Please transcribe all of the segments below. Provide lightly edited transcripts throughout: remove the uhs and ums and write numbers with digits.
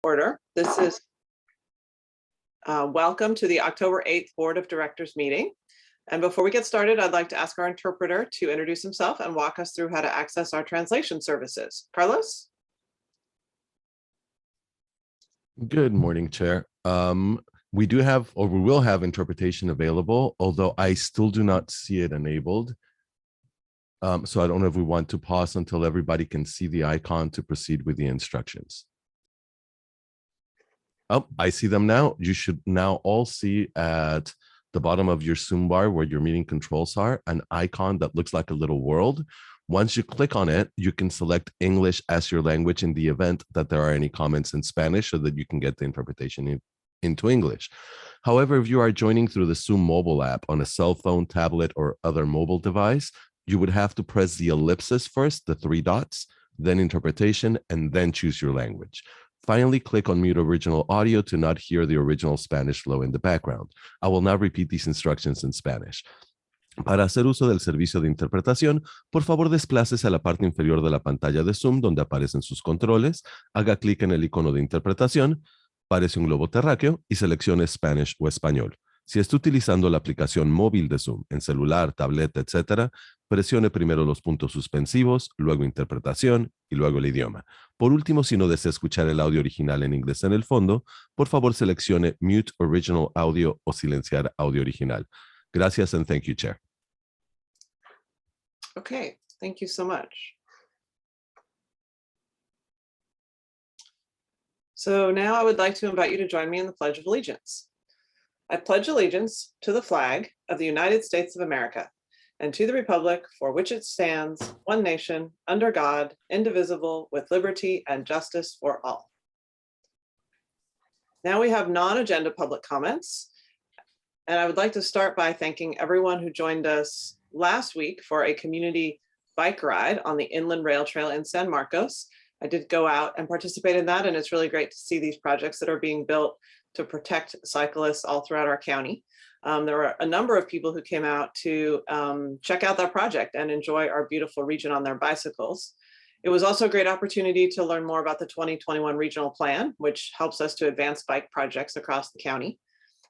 order. This is welcome to the October 8th Board of Directors meeting. And before we get started, I'd like to ask our interpreter to introduce himself and walk us through how to access our translation services. Carlos? Good morning, Chair. We do have, or we will have interpretation available, although I still do not see it enabled. So I don't know if we want to pause until everybody can see the icon to proceed with the instructions. Oh, I see them now. You should now all see at the bottom of your Zoom bar where your meeting controls are an icon that looks like a little world. Once you click on it, you can select English as your language in the event that there are any comments in Spanish so that you can get the interpretation into English. However, if you are joining through the Zoom mobile app on a cell phone, tablet, or other mobile device, you would have to press the ellipsis first, the three dots, then interpretation, and then choose your language. Finally, click on mute original audio to not hear the original Spanish flow in the background. I will now repeat these instructions in Spanish. Para hacer uso del servicio de interpretación, por favor desplácese a la parte inferior de la pantalla de Zoom donde aparecen sus controles, haga clic en el icono de interpretación, aparece un globo terráqueo y seleccione Spanish o español. Si está utilizando la aplicación móvil de Zoom en celular, tableta, etc., presione primero los puntos suspensivos, luego interpretación y luego el idioma. Por último, si no desea escuchar el audio original en inglés en el fondo, por favor seleccione Mute Original Audio o silenciar audio original. Gracias and thank you, Chair. Okay, thank you so much. So now I would like to invite you to join me in the Pledge of Allegiance. I pledge allegiance to the flag of the United States of America and to the republic for which it stands, one nation, under God, indivisible, with liberty and justice for all. Now we have non-agenda public comments. And I would like to start by thanking everyone who joined us last week for a community bike ride on the Inland Rail Trail in San Marcos. I did go out and participate in that, and it's really great to see these projects that are being built to protect cyclists all throughout our county. There were a number of people who came out to check out that project and enjoy our beautiful region on their bicycles. It was also a great opportunity to learn more about the 2021 regional plan, which helps us to advance bike projects across the county.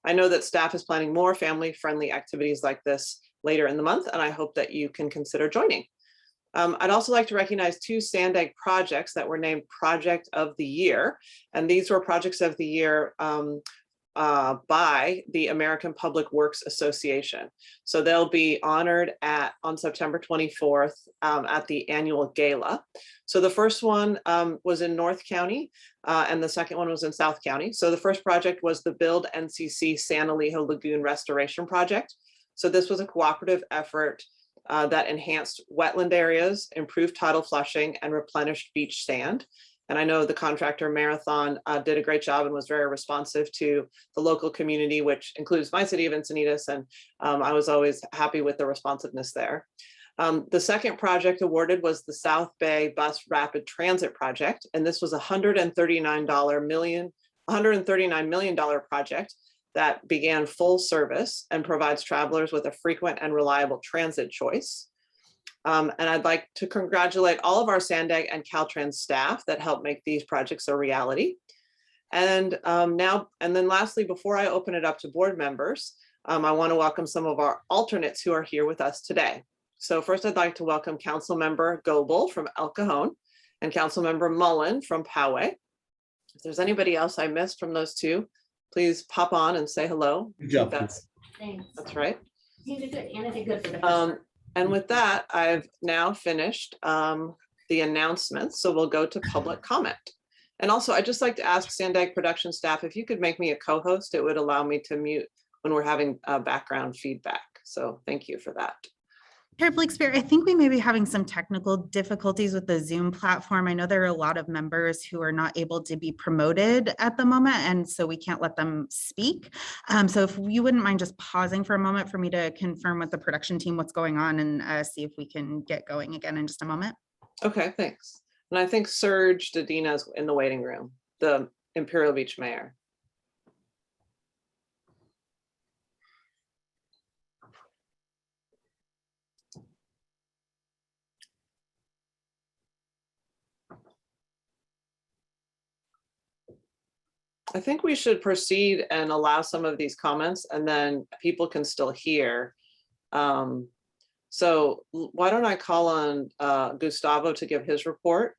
I know that staff is planning more family-friendly activities like this later in the month, and I hope that you can consider joining. I'd also like to recognize two Sand Egg projects that were named Project of the Year, and these were Projects of the Year by the American Public Works Association. So they'll be honored on September 24th at the annual gala. So the first one was in North County and the second one was in South County. So the first project was the Build NCC San Elijo Lagoon Restoration Project. So this was a cooperative effort that enhanced wetland areas, improved tidal flushing, and replenished beach sand. And I know the contractor Marathon did a great job and was very responsive to the local community, which includes my city of Encinitas. And I was always happy with the responsiveness there. The second project awarded was the South Bay Bus Rapid Transit Project. And this was a $139 million project that began full service and provides travelers with a frequent and reliable transit choice. And I'd like to congratulate all of our Sand Egg and Caltrans staff that helped make these projects a reality. And then lastly, before I open it up to board members, I want to welcome some of our alternates who are here with us today. So first, I'd like to welcome Councilmember Goebel from El Cajon and Councilmember Mullen from Poway. If there's anybody else I missed from those two, please pop on and say hello. Good job. That's right. You did good. Anna did good for the first one. And with that, I've now finished the announcements. So we'll go to public comment. And also, I'd just like to ask Sand Egg production staff, if you could make me a co-host, it would allow me to mute when we're having background feedback. So thank you for that. Chair Blakespeare, I think we may be having some technical difficulties with the Zoom platform. I know there are a lot of members who are not able to be promoted at the moment, and so we can't let them speak. So if you wouldn't mind just pausing for a moment for me to confirm with the production team what's going on and see if we can get going again in just a moment. Okay, thanks. And I think Serge Dadina's in the waiting room, the Imperial Beach mayor. I think we should proceed and allow some of these comments, and then people can still hear. So why don't I call on Gustavo to give his report,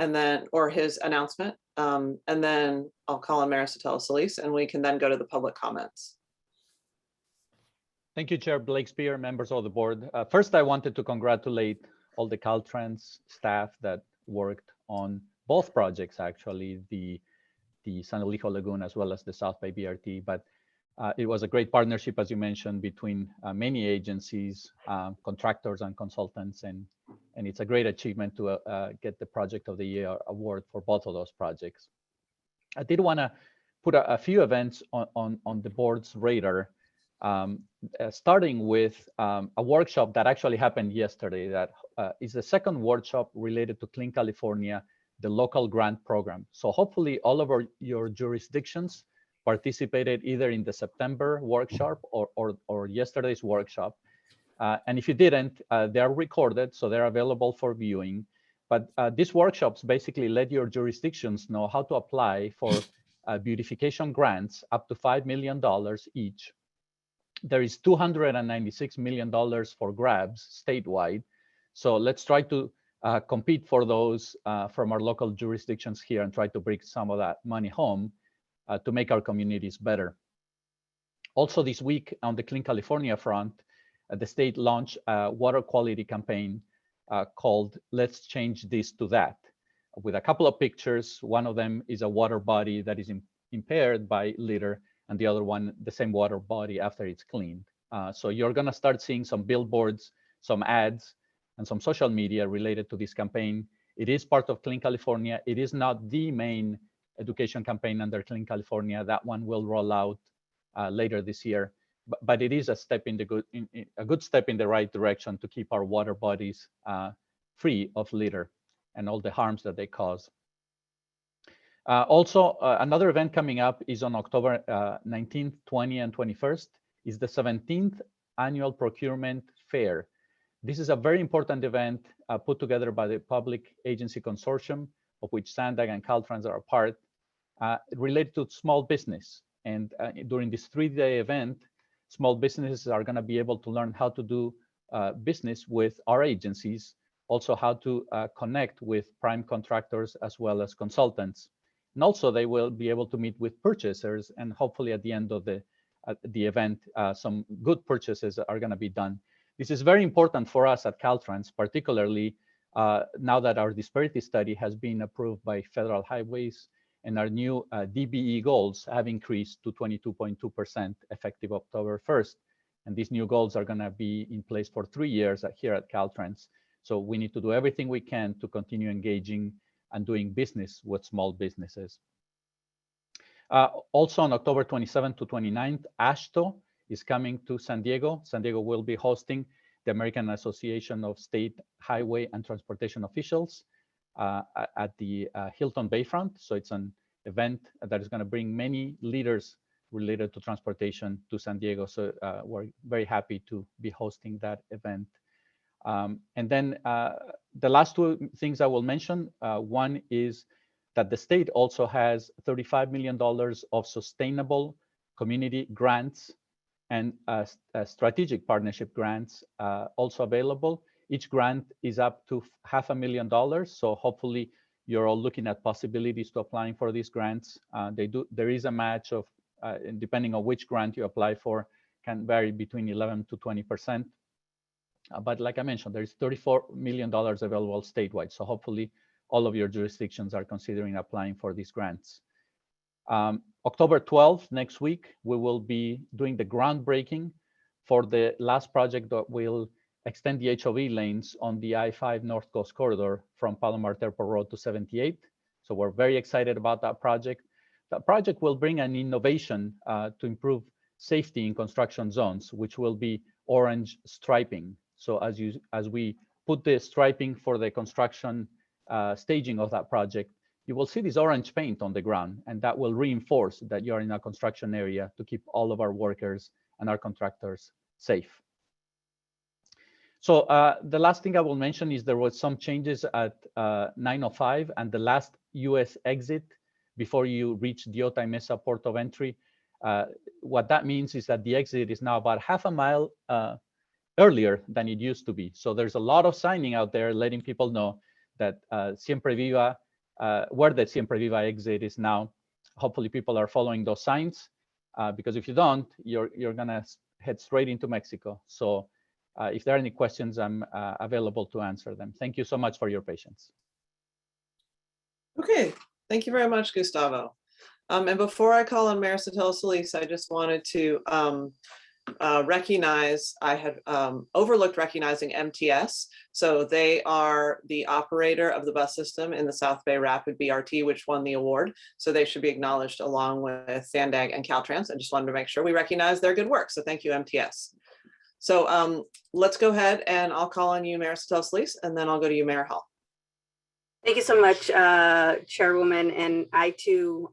and then, or his announcement, and then I'll call on Maricela Solis, and we can then go to the public comments. Thank you, Chair Blake Spear, members of the board. First, I wanted to congratulate all the Caltrans staff that worked on both projects, actually, the San Elijo Lagoon as well as the South Bay BRT. But it was a great partnership, as you mentioned, between many agencies, contractors and consultants, and it's a great achievement to get the Project of the Year award for both of those projects. I did want to put a few events on the board's radar, starting with a workshop that actually happened yesterday that is the second workshop related to Clean California, the local grant program. So hopefully all of your jurisdictions participated either in the September workshop or yesterday's workshop. And if you didn't, they are recorded, so they're available for viewing. But these workshops basically let your jurisdictions know how to apply for beautification grants up to $5 million each. There is $296 million for grabs statewide. So let's try to compete for those from our local jurisdictions here and try to bring some of that money home to make our communities better. Also this week on the Clean California front, the state launched a water quality campaign called Let's Change This to That, with a couple of pictures. One of them is a water body that is impaired by litter, and the other one, the same water body after it's cleaned. So you're gonna start seeing some billboards, some ads, and some social media related to this campaign. It is part of Clean California. It is not the main education campaign under Clean California. That one will roll out later this year. But it is a step in a good step in the right direction to keep our water bodies free of litter and all the harms that they cause. Also, another event coming up is on October 19th, 20th, and 21st, is the 17th Annual Procurement Fair. This is a very important event put together by the Public Agency Consortium, of which SANDAG and Caltrans are a part, related to small business. And during this 3-day event, small businesses are going to be able to learn how to do business with our agencies, also how to connect with prime contractors as well as consultants. And also they will be able to meet with purchasers, and hopefully at the end of the event, some good purchases are going to be done. This is very important for us at Caltrans, particularly now that our disparity study has been approved by Federal Highways, and our new DBE goals have increased to 22.2% effective October 1st. And these new goals are going to be in place for 3 years here at Caltrans. So we need to do everything we can to continue engaging and doing business with small businesses. Also on October 27th to 29th, AASHTO is coming to San Diego. San Diego will be hosting the American Association of State Highway and Transportation Officials at the Hilton Bayfront. So it's an event that is going to bring many leaders related to transportation to San Diego. So we're very happy to be hosting that event. And then the last 2 things I will mention, one is that the state also has $35 million of sustainable community grants and strategic partnership grants also available. Each grant is up to $500,000. So hopefully you're all looking at possibilities to applying for these grants. There is a match of, depending on which grant you apply for, can vary between 11 to 20%. But like I mentioned, there's $34 million available statewide. So hopefully all of your jurisdictions are considering applying for these grants. October 12th, next week, we will be doing the groundbreaking for the last project that will extend the HOV lanes on the I-5 North Coast Corridor from Palomar Airport Road to 78. So we're very excited about that project. That project will bring an innovation to improve safety in construction zones, which will be orange striping. So as we put the striping for the construction staging of that project, you will see this orange paint on the ground, and that will reinforce that you're in a construction area to keep all of our workers and our contractors safe. So the last thing I will mention is there was some changes at 905 and the last US exit before you reach the Otay Mesa port of entry. What that means is that the exit is now about half a mile earlier than it used to be. So there's a lot of signing out there letting people know that Siempre Viva, where the Siempre Viva exit is now. Hopefully people are following those signs, because if you don't, you're gonna head straight into Mexico. So if there are any questions, I'm available to answer them. Thank you so much for your patience. Okay, thank you very much, Gustavo. And before I call on Mayor Sotelo Solis, I just wanted to recognize, I had overlooked recognizing MTS. So they are the operator of the bus system in the South Bay Rapid BRT, which won the award. So they should be acknowledged along with Sandag and Caltrans. I just wanted to make sure we recognize their good work. So thank you, MTS. So let's go ahead and I'll call on you, Mayor Sotelo Solis, and then I'll go to you, Mayor Hall. Thank you so much, Chairwoman. And I too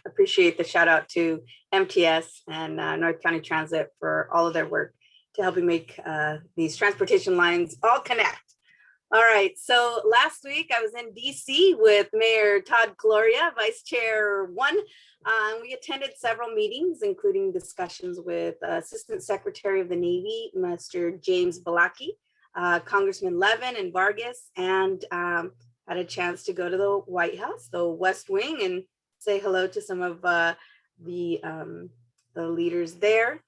appreciate the shout out to MTS and North County Transit for all of their work to helping make these transportation lines all connect. All right, so last week I was in DC with Mayor Todd Gloria, Vice Chair 1. We attended several meetings, including discussions with Assistant Secretary of the Navy, Mr. James Balaki, Congressman Levin and Vargas, and had a chance to go to the White House, the West Wing, and say hello to some of the leaders there.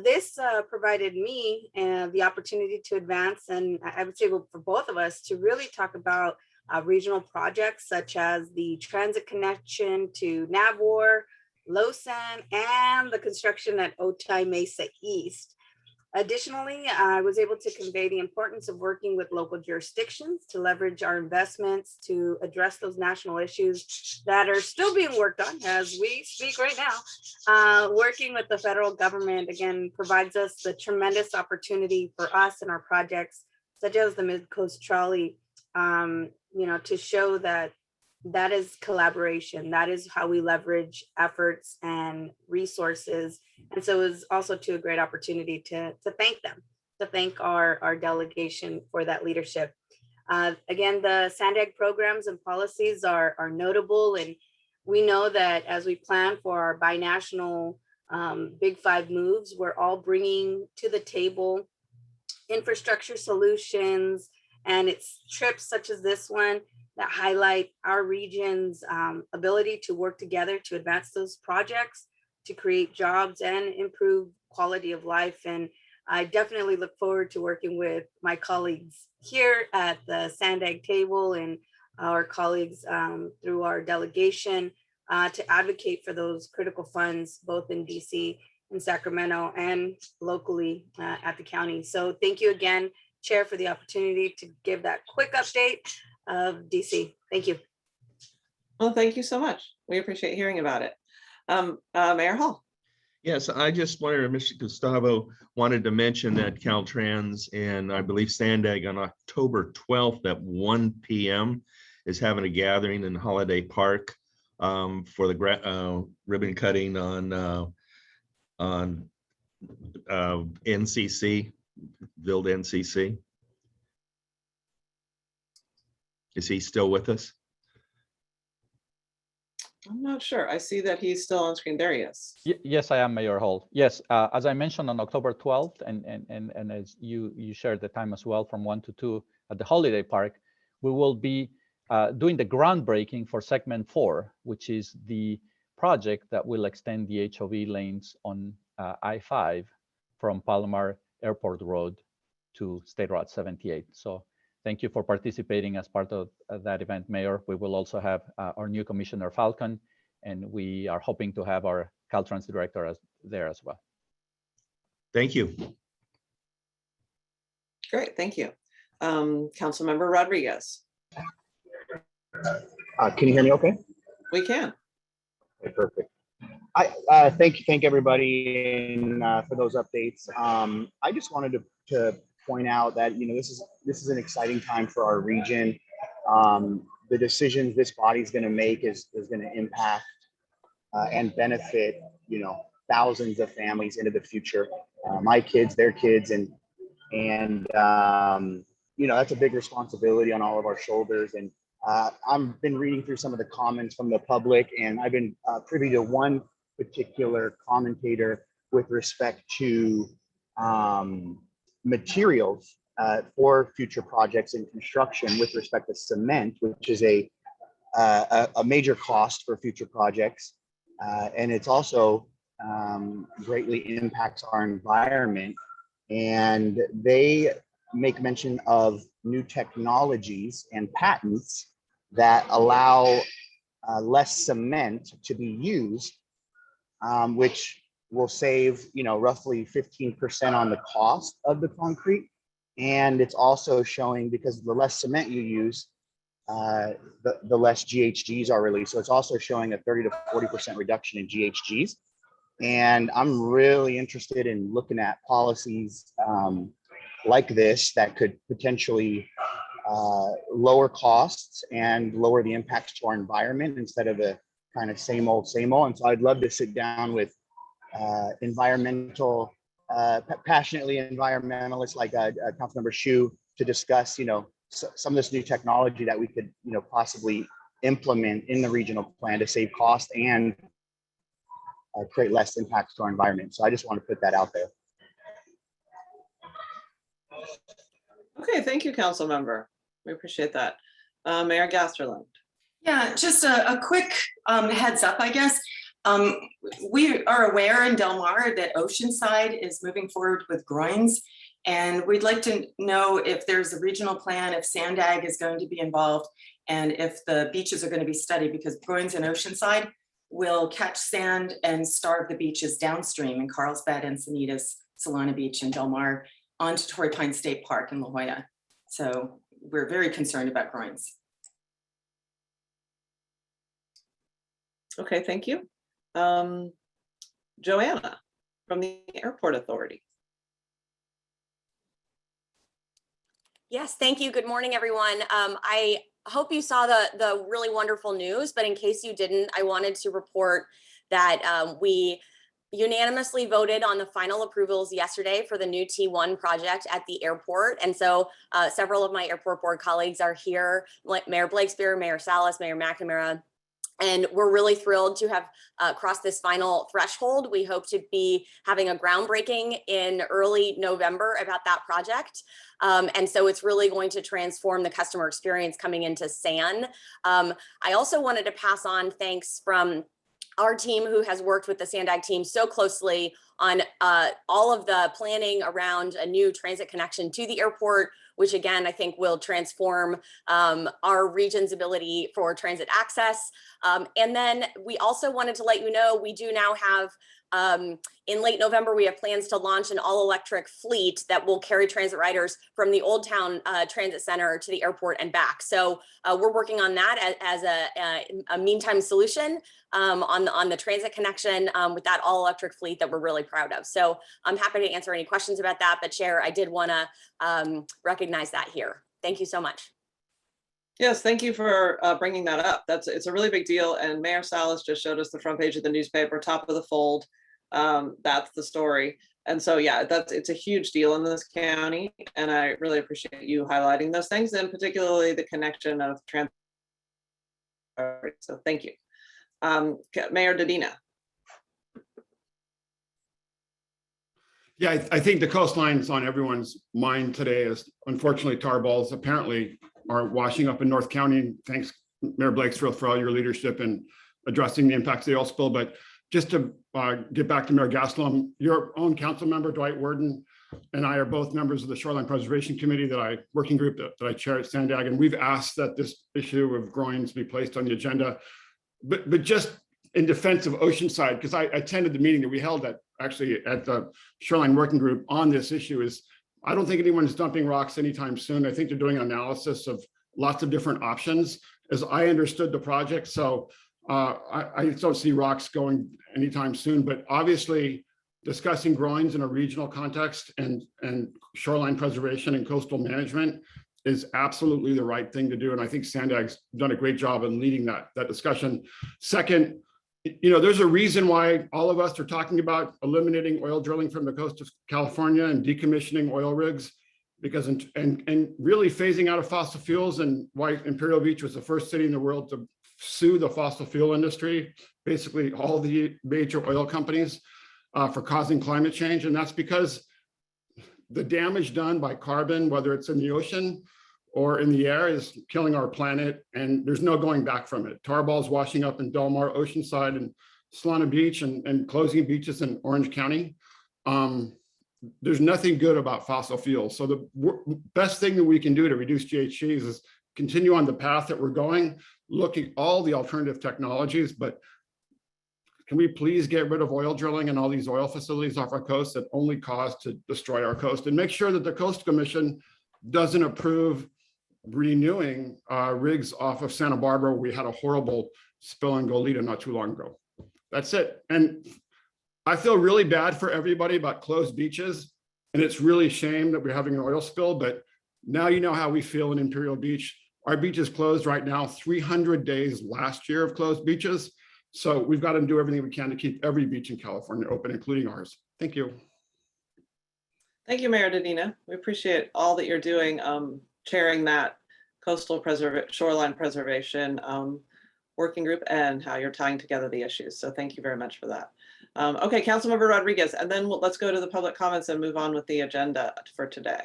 This provided me the opportunity to advance, and I would say for both of us, to really talk about regional projects such as the transit connection to Navor, Losan, and the construction at Otay Mesa East. Additionally, I was able to convey the importance of working with local jurisdictions to leverage our investments to address those national issues that are still being worked on as we speak right now. Working with the federal government, again, provides us the tremendous opportunity for us and our projects, such as the Mid-Coast Trolley, to show that that is collaboration. That is how we leverage efforts and resources. And so it was also a great opportunity to thank them, to thank our delegation for that leadership. Again, the Sandag programs and policies are notable. And we know that as we plan for our binational Big Five moves, we're all bringing to the table infrastructure solutions, and it's trips such as this one that highlight our region's ability to work together to advance those projects, to create jobs and improve quality of life. And I definitely look forward to working with my colleagues here at the Sandag table and our colleagues through our delegation to advocate for those critical funds, both in DC and Sacramento and locally at the county. So thank you again, Chair, for the opportunity to give that quick update of DC. Thank you. Well, thank you so much. We appreciate hearing about it. Mayor Hall. Yes, I just wanted, Mr. Gustavo wanted to mention that Caltrans and I believe Sandag on October 12th at 1 p.m. is having a gathering in Holiday Park for the ribbon cutting on NCC, Build NCC. Is he still with us? I'm not sure. I see that he's still on screen. There he is. Yes, I am, Mayor Hall. Yes, as I mentioned on October 12th, and as you shared the time as well, from 1 to 2 at the Holiday Park, we will be doing the groundbreaking for segment 4, which is the project that will extend the HOV lanes on I-5 from Palomar Airport Road to State Route 78. So thank you for participating as part of that event, Mayor. We will also have our new Commissioner Falcon, and we are hoping to have our Caltrans Director there as well. Thank you. Great, thank you. Councilmember Rodriguez. Can you hear me okay? We can. Okay, perfect. I thank everybody for those updates. I just wanted to point out that this is an exciting time for our region. The decisions this body is going to make is going to impact and benefit thousands of families into the future. My kids, their kids, and that's a big responsibility on all of our shoulders. And I've been reading through some of the comments from the public, and I've been privy to one particular commentator with respect to materials for future projects in construction with respect to cement, which is a major cost for future projects. And it's also greatly impacts our environment. And they make mention of new technologies and patents that allow less cement to be used, which will save, roughly 15% on the cost of the concrete. And it's also showing, because the less cement you use, the less GHGs are released. So it's also showing a 30 to 40% reduction in GHGs. And I'm really interested in looking at policies like this that could potentially lower costs and lower the impacts to our environment instead of the kind of same old. And so I'd love to sit down with passionately environmentalists like Councilmember Shu to discuss, some of this new technology that we could, possibly implement in the regional plan to save cost and create less impacts to our environment. So I just want to put that out there. Okay, thank you, Council Member. We appreciate that. Mayor Gasterland. Yeah, just a quick heads up, I guess. We are aware in Del Mar that Oceanside is moving forward with groins, and we'd like to know if there's a regional plan, if Sandag is going to be involved, and if the beaches are going to be studied, because groins and Oceanside will catch sand and starve the beaches downstream in Carlsbad, Encinitas, Solana Beach, and Del Mar onto Torrey Pines State Park in La Jolla. So we're very concerned about groins. Okay, thank you. Joanna from the Airport Authority. Yes, thank you. Good morning, everyone. I hope you saw the really wonderful news, but in case you didn't, I wanted to report that we unanimously voted on the final approvals yesterday for the new T1 project at the airport. And so several of my airport board colleagues are here, like Mayor Blakespear, Mayor Salas, Mayor McNamara. And we're really thrilled to have crossed this final threshold. We hope to be having a groundbreaking in early November about that project. And so it's really going to transform the customer experience coming into SAN. I also wanted to pass on thanks from our team who has worked with the Sandag team so closely on all of the planning around a new transit connection to the airport, which again, I think will transform our region's ability for transit access. And then we also wanted to let you know, we do now have, in late November, we have plans to launch an all-electric fleet that will carry transit riders from the Old Town Transit Center to the airport and back. So we're working on that as a meantime solution on the transit connection with that all-electric fleet that we're really proud of. So I'm happy to answer any questions about that, but Chair, I did want to recognize that here. Thank you so much. Yes, thank you for bringing that up. It's a really big deal, and Mayor Salas just showed us the front page of the newspaper, top of the fold. That's the story. And so, yeah, it's a huge deal in this county, and I really appreciate you highlighting those things, and particularly the connection of transit. So thank you. Mayor Dedina. Yeah, I think the coastline's on everyone's mind today, as unfortunately tar balls apparently are washing up in North County. Thanks, Mayor Blakesfield, for all your leadership in addressing the impacts of the oil spill. But just to get back to Mayor Gastelum, your own council member, Dwight Worden, and I are both members of the Shoreline Preservation Committee working group that I chair at Sandag. And we've asked that this issue of groins be placed on the agenda. But just in defense of Oceanside, because I attended the meeting that we held at the Shoreline Working Group on this issue, is I don't think anyone's dumping rocks anytime soon. I think they're doing analysis of lots of different options, as I understood the project. So I don't see rocks going anytime soon, but obviously discussing groins in a regional context and shoreline preservation and coastal management is absolutely the right thing to do. And I think Sandag's done a great job in leading that discussion. Second, there's a reason why all of us are talking about eliminating oil drilling from the coast of California and decommissioning oil rigs. because and really phasing out of fossil fuels, and why Imperial Beach was the first city in the world to sue the fossil fuel industry, basically all the major oil companies, for causing climate change. And that's because the damage done by carbon, whether it's in the ocean or in the air, is killing our planet, and there's no going back from it. Tar balls washing up in Del Mar, Oceanside, and Solana Beach, and closing beaches in Orange County. There's nothing good about fossil fuels. So the best thing that we can do to reduce GHGs is continue on the path that we're going, look at all the alternative technologies, but can we please get rid of oil drilling and all these oil facilities off our coast that only cause to destroy our coast, and make sure that the Coast Commission doesn't approve renewing rigs off of Santa Barbara. We had a horrible spill in Goleta not too long ago. That's it. And I feel really bad for everybody about closed beaches, and it's really a shame that we're having an oil spill, but now you know how we feel in Imperial Beach. Our beach is closed right now, 300 days last year of closed beaches. So we've got to do everything we can to keep every beach in California open, including ours. Thank you. Thank you, Mayor Dedina. We appreciate all that you're doing, chairing that shoreline preservation working group, and how you're tying together the issues. So thank you very much for that. Okay, Councilmember Rodriguez, and then let's go to the public comments and move on with the agenda for today.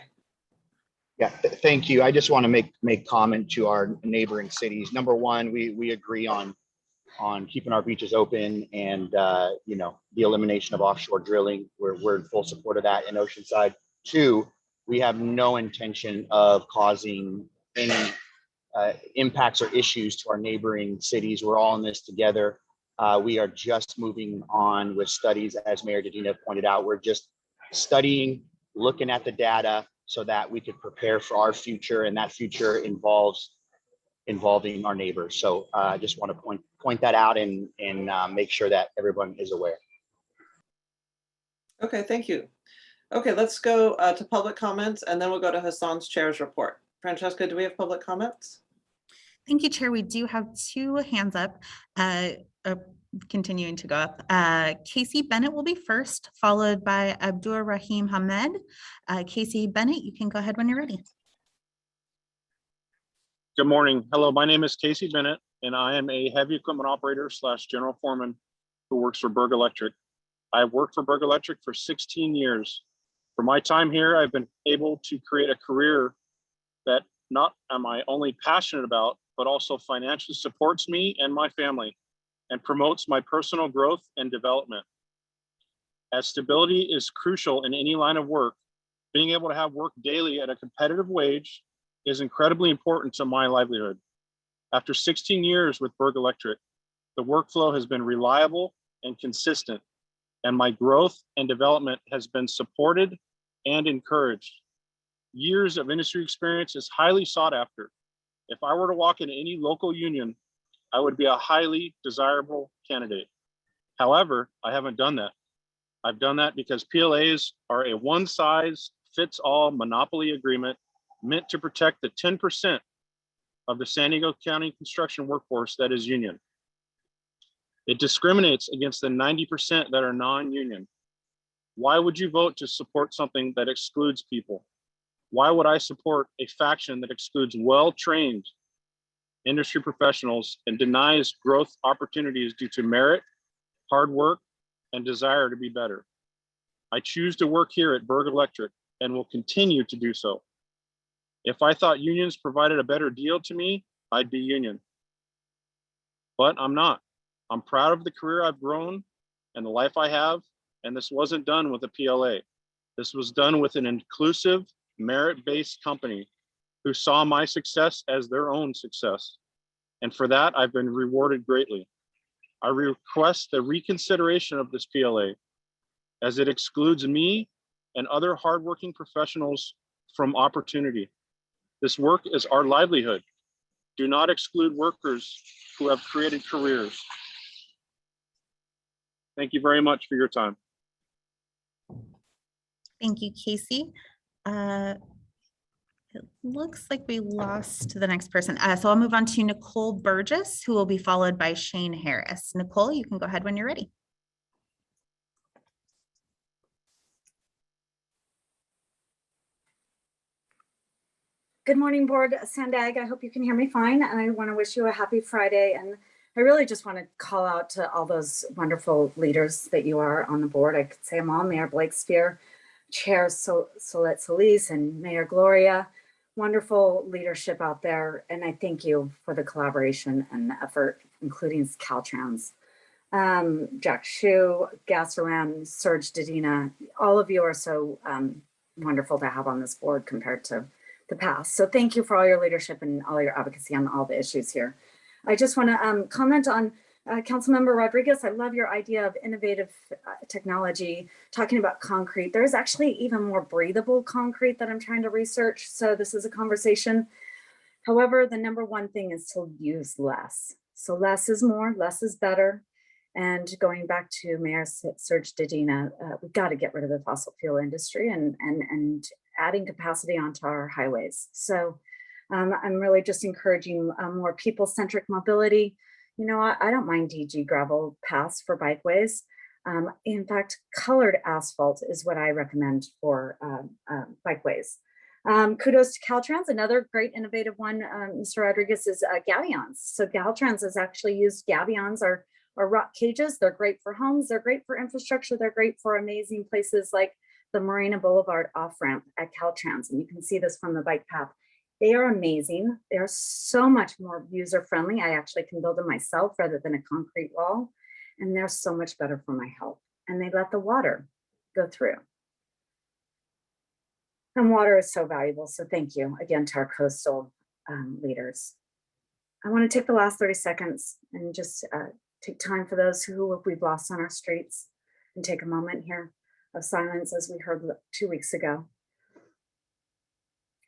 Yeah, thank you. I just want to make comment to our neighboring cities. Number one, we agree on keeping our beaches open, and you know, the elimination of offshore drilling. We're in full support of that in Oceanside. Two, we have no intention of causing any impacts or issues to our neighboring cities. We're all in this together. We are just moving on with studies, as Mayor Dedina pointed out. We're just studying, looking at the data so that we could prepare for our future, and that future involving our neighbors. So I just want to point that out and make sure that everyone is aware. Okay, thank you. Okay, let's go to public comments, and then we'll go to Hassan's chair's report. Francesca, do we have public comments? Thank you, Chair. We do have two hands up, continuing to go up. Casey Bennett will be first, followed by Abdur Rahim Hamed. Casey Bennett, you can go ahead when you're ready. Good morning. Hello, my name is Casey Bennett, and I am a heavy equipment operator / general foreman who works for Berg Electric. I've worked for Berg Electric for 16 years. For my time here, I've been able to create a career that not am I only passionate about, but also financially supports me and my family and promotes my personal growth and development. As stability is crucial in any line of work, being able to have work daily at a competitive wage is incredibly important to my livelihood. After 16 years with Berg Electric, the workflow has been reliable and consistent, and my growth and development has been supported and encouraged. Years of industry experience is highly sought after. If I were to walk into any local union, I would be a highly desirable candidate. However, I haven't done that. I've done that because PLAs are a one-size-fits-all monopoly agreement meant to protect the 10% of the San Diego County construction workforce that is union. It discriminates against the 90% that are non-union. Why would you vote to support something that excludes people? Why would I support a faction that excludes well-trained industry professionals and denies growth opportunities due to merit, hard work, and desire to be better? I choose to work here at Berg Electric and will continue to do so. If I thought unions provided a better deal to me, I'd be union. But I'm not. I'm proud of the career I've grown and the life I have, and this wasn't done with a PLA. This was done with an inclusive, merit-based company who saw my success as their own success. And for that, I've been rewarded greatly. I request the reconsideration of this PLA as it excludes me and other hardworking professionals from opportunity. This work is our livelihood. Do not exclude workers who have created careers. Thank you very much for your time. Thank you, Casey. It looks like we lost the next person. So I'll move on to Nicole Burgess, who will be followed by Shane Harris. Nicole, you can go ahead when you're ready. Good morning, Board. Sandag, I hope you can hear me fine, and I want to wish you a happy Friday. And I really just want to call out to all those wonderful leaders that you are on the board. I could say them all: Mayor Blake Spear, Chair Solette Solis, and Mayor Gloria. Wonderful leadership out there, and I thank you for the collaboration and the effort, including Caltrans. Jack Shu, Gassaran, Serge Dedina, all of you are so wonderful to have on this board compared to the past. So thank you for all your leadership and all your advocacy on all the issues here. I just want to comment on Councilmember Rodriguez. I love your idea of innovative technology, talking about concrete. There's actually even more breathable concrete that I'm trying to research. So this is a conversation. However, the number one thing is to use less. So less is more, less is better. And going back to Mayor Serge Dedina, we've got to get rid of the fossil fuel industry and adding capacity onto our highways. So I'm really just encouraging more people-centric mobility. You know, I don't mind DG gravel paths for bikeways. In fact, colored asphalt is what I recommend for bikeways. Kudos to Caltrans. Another great innovative one, Mr. Rodriguez, is gabions. So Caltrans has actually used gabions or rock cages. They're great for homes. They're great for infrastructure. They're great for amazing places like the Marina Boulevard off-ramp at Caltrans. And you can see this from the bike path. They are amazing. They are so much more user-friendly. I actually can build them myself rather than a concrete wall. And they're so much better for my health. And they let the water go through. And water is so valuable. So thank you again to our coastal leaders. I want to take the last 30 seconds and just take time for those who we've lost on our streets and take a moment here of silence, as we heard 2 weeks ago.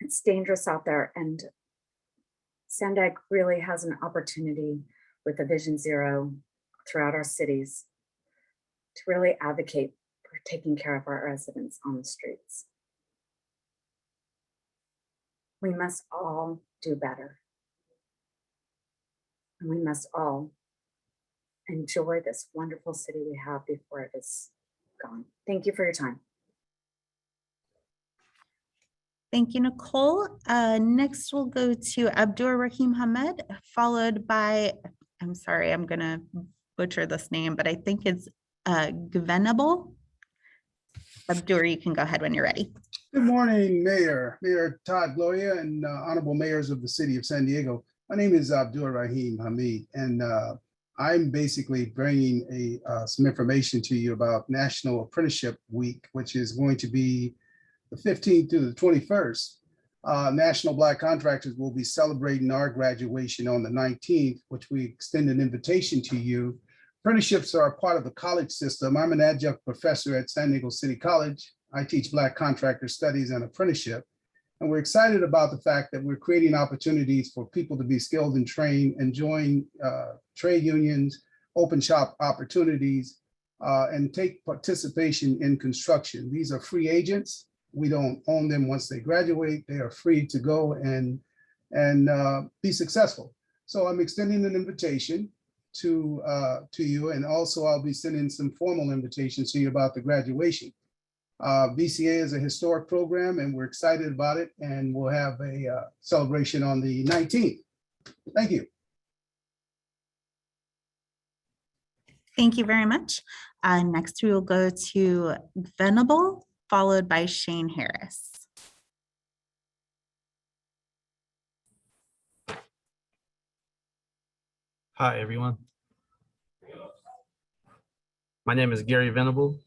It's dangerous out there, and Sandag really has an opportunity with the Vision Zero throughout our cities to really advocate for taking care of our residents on the streets. We must all do better. And we must all enjoy this wonderful city we have before it is gone. Thank you for your time. Thank you, Nicole. Next, we'll go to Abdur Rahim Hamed, followed by, I'm sorry, I'm gonna butcher this name, but I think it's Gvenable. Abdur, you can go ahead when you're ready. Good morning, Mayor Todd Gloria, and honorable mayors of the city of San Diego. My name is Abdur Rahim Hamid, and I'm basically bringing some information to you about National Apprenticeship Week, which is going to be the 15th through the 21st. National Black Contractors will be celebrating our graduation on the 19th, which we extend an invitation to you. Apprenticeships are a part of the college system. I'm an adjunct professor at San Diego City College. I teach Black contractor studies and apprenticeship. And we're excited about the fact that we're creating opportunities for people to be skilled and trained and join trade unions, open shop opportunities, and take participation in construction. These are free agents. We don't own them once they graduate. They are free to go and be successful. So I'm extending an invitation to you, and also I'll be sending some formal invitations to you about the graduation. VCA is a historic program, and we're excited about it, and we'll have a celebration on the 19th. Thank you. Thank you very much. Next, we will go to Venable, followed by Shane Harris. Hi, everyone. My name is Gary Venable.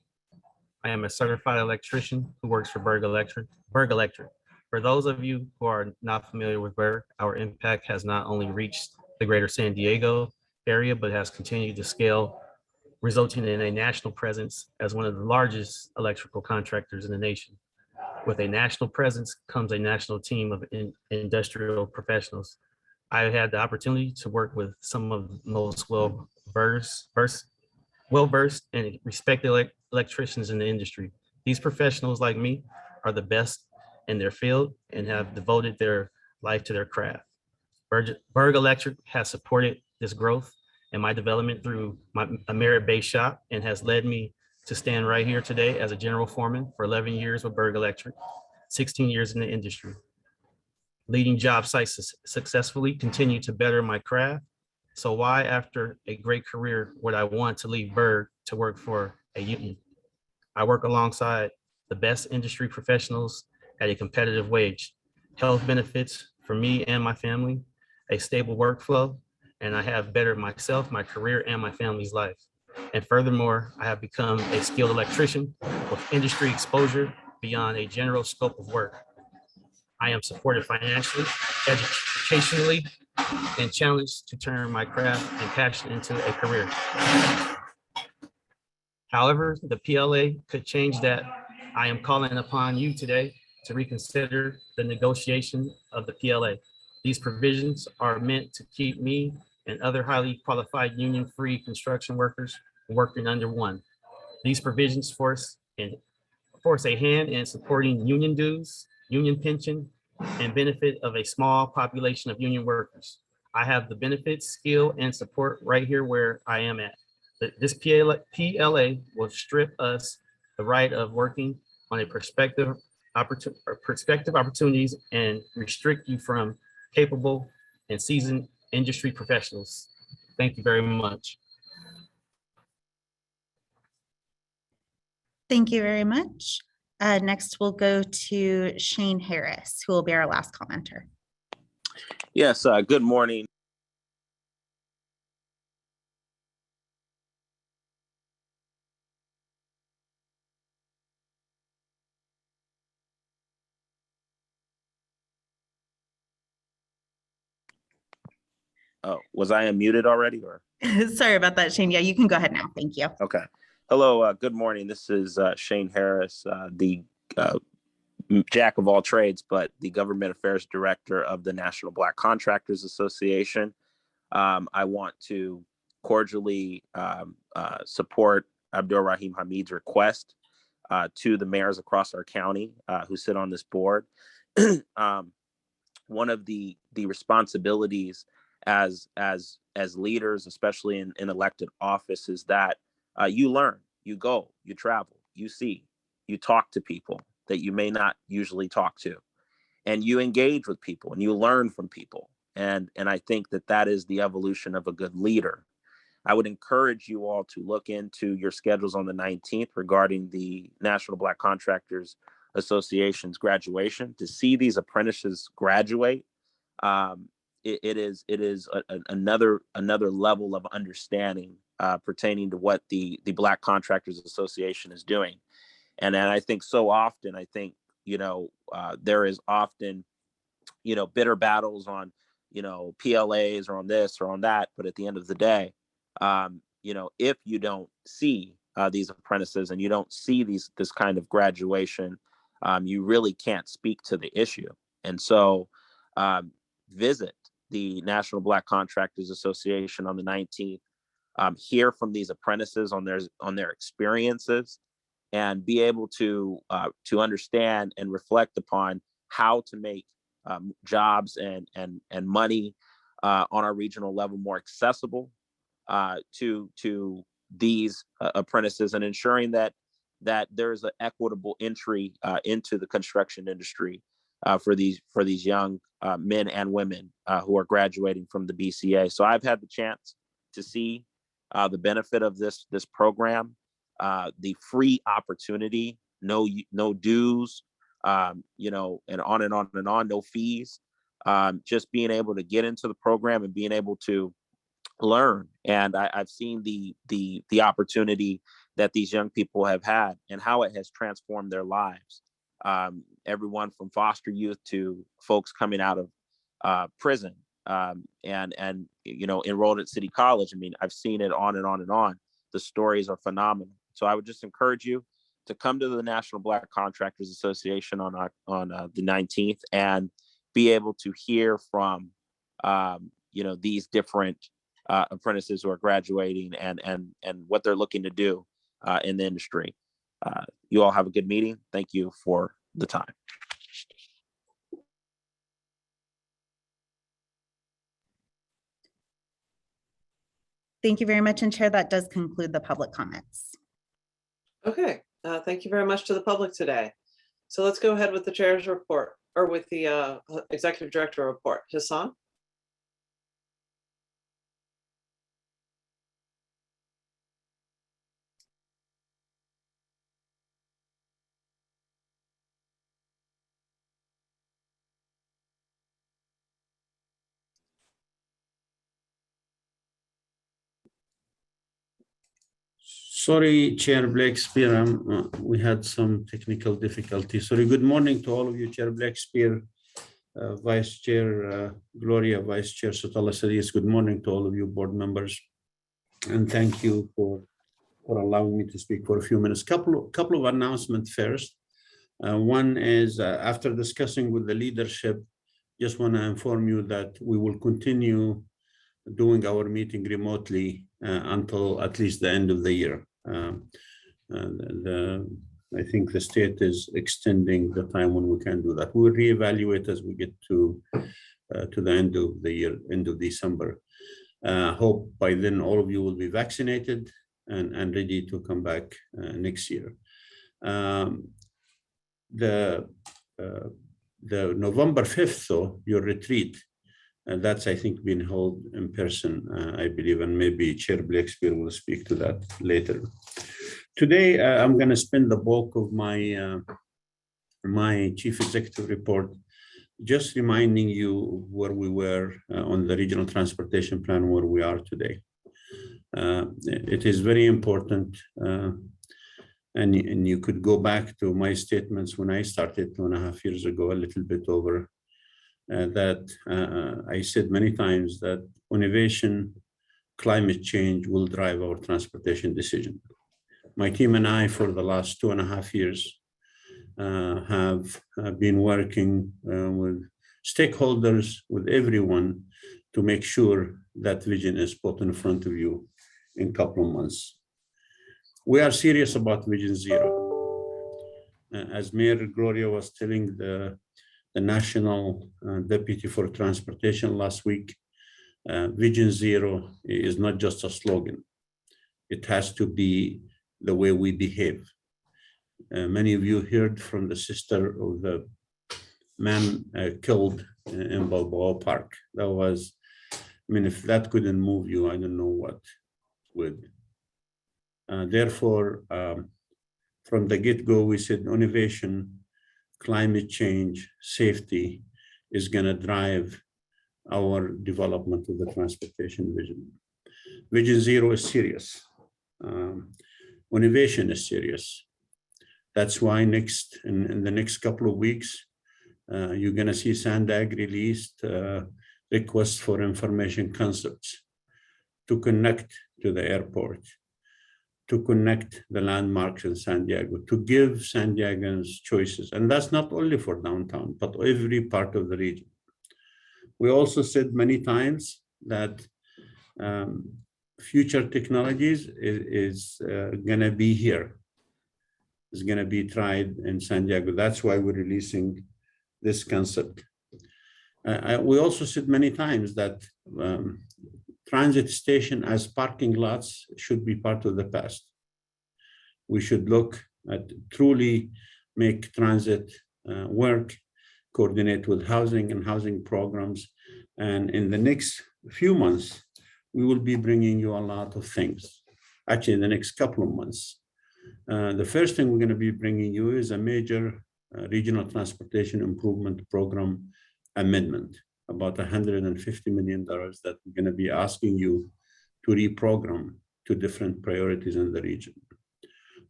I am a certified electrician who works for Berg Electric. For those of you who are not familiar with Berg, our impact has not only reached the greater San Diego area, but has continued to scale, resulting in a national presence as one of the largest electrical contractors in the nation. With a national presence comes a national team of industrial professionals. I had the opportunity to work with some of the most well-versed and respected electricians in the industry. These professionals, like me, are the best in their field and have devoted their life to their craft. Berg Electric has supported this growth and my development through a merit-based shop, and has led me to stand right here today as a general foreman for 11 years with Berg Electric, 16 years in the industry. leading job sites successfully, continue to better my craft. So why, after a great career, would I want to leave Berg to work for a union? I work alongside the best industry professionals at a competitive wage, health benefits for me and my family, a stable workflow, and I have bettered myself, my career, and my family's life. And furthermore, I have become a skilled electrician with industry exposure beyond a general scope of work. I am supported financially, educationally, and challenged to turn my craft and passion into a career. However, the PLA could change that. I am calling upon you today to reconsider the negotiation of the PLA. These provisions are meant to keep me and other highly qualified union-free construction workers working under one. These provisions force a hand in supporting union dues, union pension, and benefit of a small population of union workers. I have the benefits, skill, and support right here where I am at. This PLA will strip us the right of working on a prospective opportunities and restrict you from capable and seasoned industry professionals. Thank you very much. Thank you very much. Next, we'll go to Shane Harris, who will be our last commenter. Yes, good morning. Oh, was I unmuted already or? Sorry about that, Shane. Yeah, you can go ahead now. Thank you. Okay. Hello, good morning. This is Shane Harris, the jack of all trades, but the government affairs director of the National Black Contractors Association. I want to cordially support Abdul Rahim Hamid's request to the mayors across our county who sit on this board. One of the responsibilities as leaders, especially in elected office, is that you learn, you go, you travel, you see, you talk to people that you may not usually talk to, and you engage with people and you learn from people. And I think that is the evolution of a good leader. I would encourage you all to look into your schedules on the 19th regarding the National Black Contractors Association's graduation. To see these apprentices graduate, it is another level of understanding pertaining to what the Black Contractors Association is doing. And I think so often, there is often, bitter battles on, PLAs or on this or on that. But at the end of the day, if you don't see these apprentices and you don't see this kind of graduation, you really can't speak to the issue. And so visit the National Black Contractors Association on the 19th, hear from these apprentices on their experiences, and be able to understand and reflect upon how to make jobs and money on our regional level more accessible to these apprentices, and ensuring that there's an equitable entry into the construction industry for these young men and women who are graduating from the BCA. So I've had the chance to see the benefit of this program, the free opportunity, no dues, and on and on and on, no fees. Just being able to get into the program and being able to learn. And I've seen the opportunity that these young people have had and how it has transformed their lives. Everyone from foster youth to folks coming out of prison and enrolled at City College. I mean, I've seen it on and on and on. The stories are phenomenal. So I would just encourage you to come to the National Black Contractors Association on the 19th and be able to hear from these different apprentices who are graduating and what they're looking to do in the industry. You all have a good meeting. Thank you for the time. Thank you very much, and Chair, that does conclude the public comments. Okay, thank you very much to the public today. So let's go ahead with the chair's report. or with the executive director report. Hassan? Sorry, Chair Blakespear, we had some technical difficulty. Sorry, good morning to all of you, Chair Blakespear, Vice Chair Gloria, Vice Chair Sotala Sadias. Good morning to all of you board members. And thank you for allowing me to speak for a few minutes. Couple of announcements first. One is after discussing with the leadership, just want to inform you that we will continue doing our meeting remotely until at least the end of the year. I think the state is extending the time when we can do that. We'll reevaluate as we get to the end of the year, end of December. Hope by then all of you will be vaccinated and ready to come back next year. The November 5th, though, your retreat, and that's, I think, been held in person, I believe, and maybe Chair Blakespear will speak to that later. Today, I'm going to spend the bulk of my my Chief Executive report just reminding you where we were on the Regional Transportation Plan, where we are today. It is very important, and you could go back to my statements when I started 2.5 years ago, a little bit over, that I said many times that innovation, climate change will drive our transportation decision. My team and I, for the last 2.5 years, have been working with stakeholders, with everyone, to make sure that vision is put in front of you in a couple of months. We are serious about Vision Zero. As Mayor Gloria was telling the National Deputy for Transportation last week, Vision Zero is not just a slogan. It has to be the way we behave. Many of you heard from the sister of the man killed in Balboa Park. That was, I mean, if that couldn't move you, I don't know what would. Therefore, from the get-go, we said innovation, climate change, safety is going to drive our development of the transportation vision. Vision Zero is serious. Innovation is serious. That's why in the next couple of weeks, you're going to see SANDAG released requests for information concepts to connect to the airport, to connect the landmarks in San Diego, to give San Diegans choices. And that's not only for downtown, but every part of the region. We also said many times that future technologies is going to be here. It's going to be tried in San Diego. That's why we're releasing this concept. We also said many times that transit station as parking lots should be part of the past. We should look at truly make transit work, coordinate with housing and housing programs. And in the next few months, we will be bringing you a lot of things. Actually, in the next couple of months. The first thing we're going to be bringing you is a major regional transportation improvement program amendment, about $150 million that we're going to be asking you to reprogram to different priorities in the region.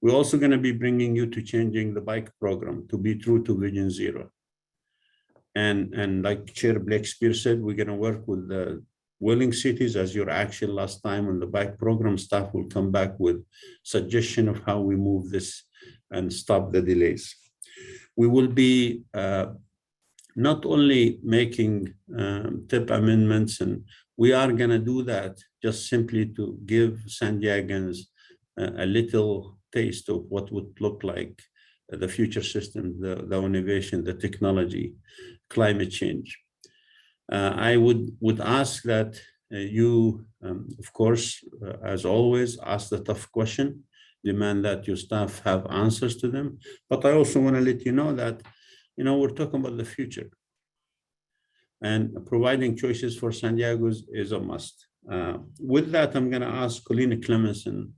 We're also going to be bringing you to changing the bike program to be true to Vision Zero. And like Chair Blakespear said, we're going to work with the willing cities, as your action last time on the bike program. Staff will come back with suggestion of how we move this and stop the delays. We will be not only making TIP amendments, and we are going to do that just simply to give San Diegans a little taste of what would look like the future system, the innovation, the technology, climate change. I would ask that you, of course, as always, ask the tough question, demand that your staff have answers to them. But I also want to let you know that we're talking about the future. And providing choices for San Diego is a must. With that, I'm going to ask Colleen Clemenson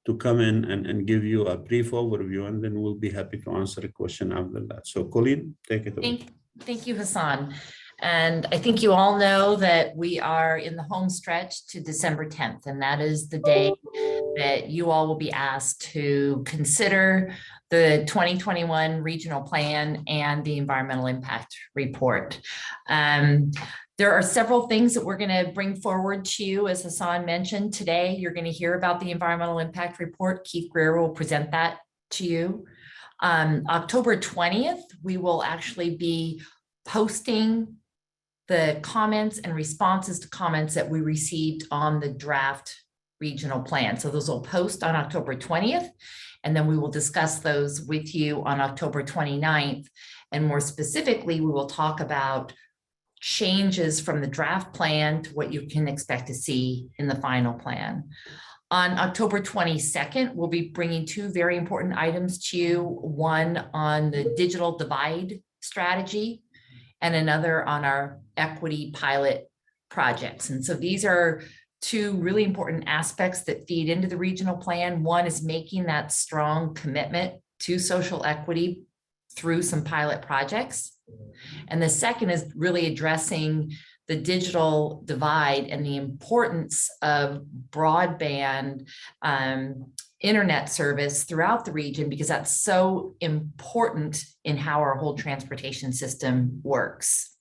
to come in and give you a brief overview, and then we'll be happy to answer a question after that. So Colleen, take it away. Thank you, Hassan. And I think you all know that we are in the home stretch to December 10th, and that is the day that you all will be asked to consider the 2021 regional plan and the environmental impact report. There are several things that we're going to bring forward to you. As Hassan mentioned today, you're going to hear about the environmental impact report. Keith Greer will present that to you. October 20th, we will actually be posting the comments and responses to comments that we received on the draft regional plan. So those will post on October 20th, and then we will discuss those with you on October 29th. And more specifically, we will talk about changes from the draft plan to what you can expect to see in the final plan. On October 22nd, we'll be bringing two very important items to you, one on the digital divide strategy and another on our equity pilot projects. And so these are two really important aspects that feed into the regional plan. One is making that strong commitment to social equity through some pilot projects. And the second is really addressing the digital divide and the importance of broadband internet service throughout the region, because that's so important in how our whole transportation system works.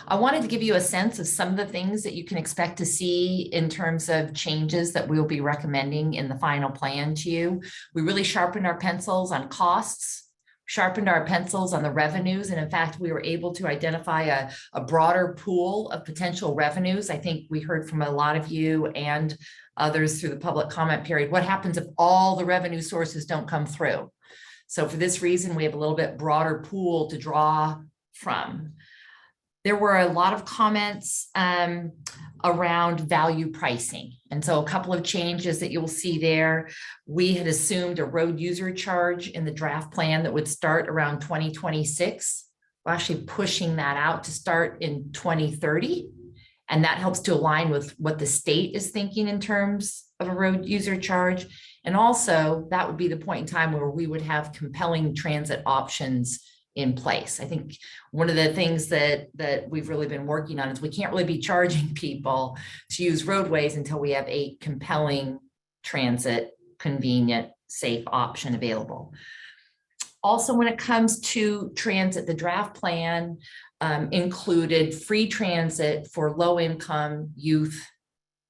I wanted to give you a sense of some of the things that you can expect to see in terms of changes that we'll be recommending in the final plan to you. We really sharpened our pencils on costs, sharpened our pencils on the revenues. And in fact, we were able to identify a broader pool of potential revenues. I think we heard from a lot of you and others through the public comment period. What happens if all the revenue sources don't come through? So for this reason, we have a little bit broader pool to draw from. There were a lot of comments around value pricing. And so a couple of changes that you'll see there. We had assumed a road user charge in the draft plan that would start around 2026. We're actually pushing that out to start in 2030. And that helps to align with what the state is thinking in terms of a road user charge. And also that would be the point in time where we would have compelling transit options in place. I think one of the things that we've really been working on is we can't really be charging people to use roadways until we have a compelling transit, convenient, safe option available. Also, when it comes to transit, the draft plan included free transit for low-income youth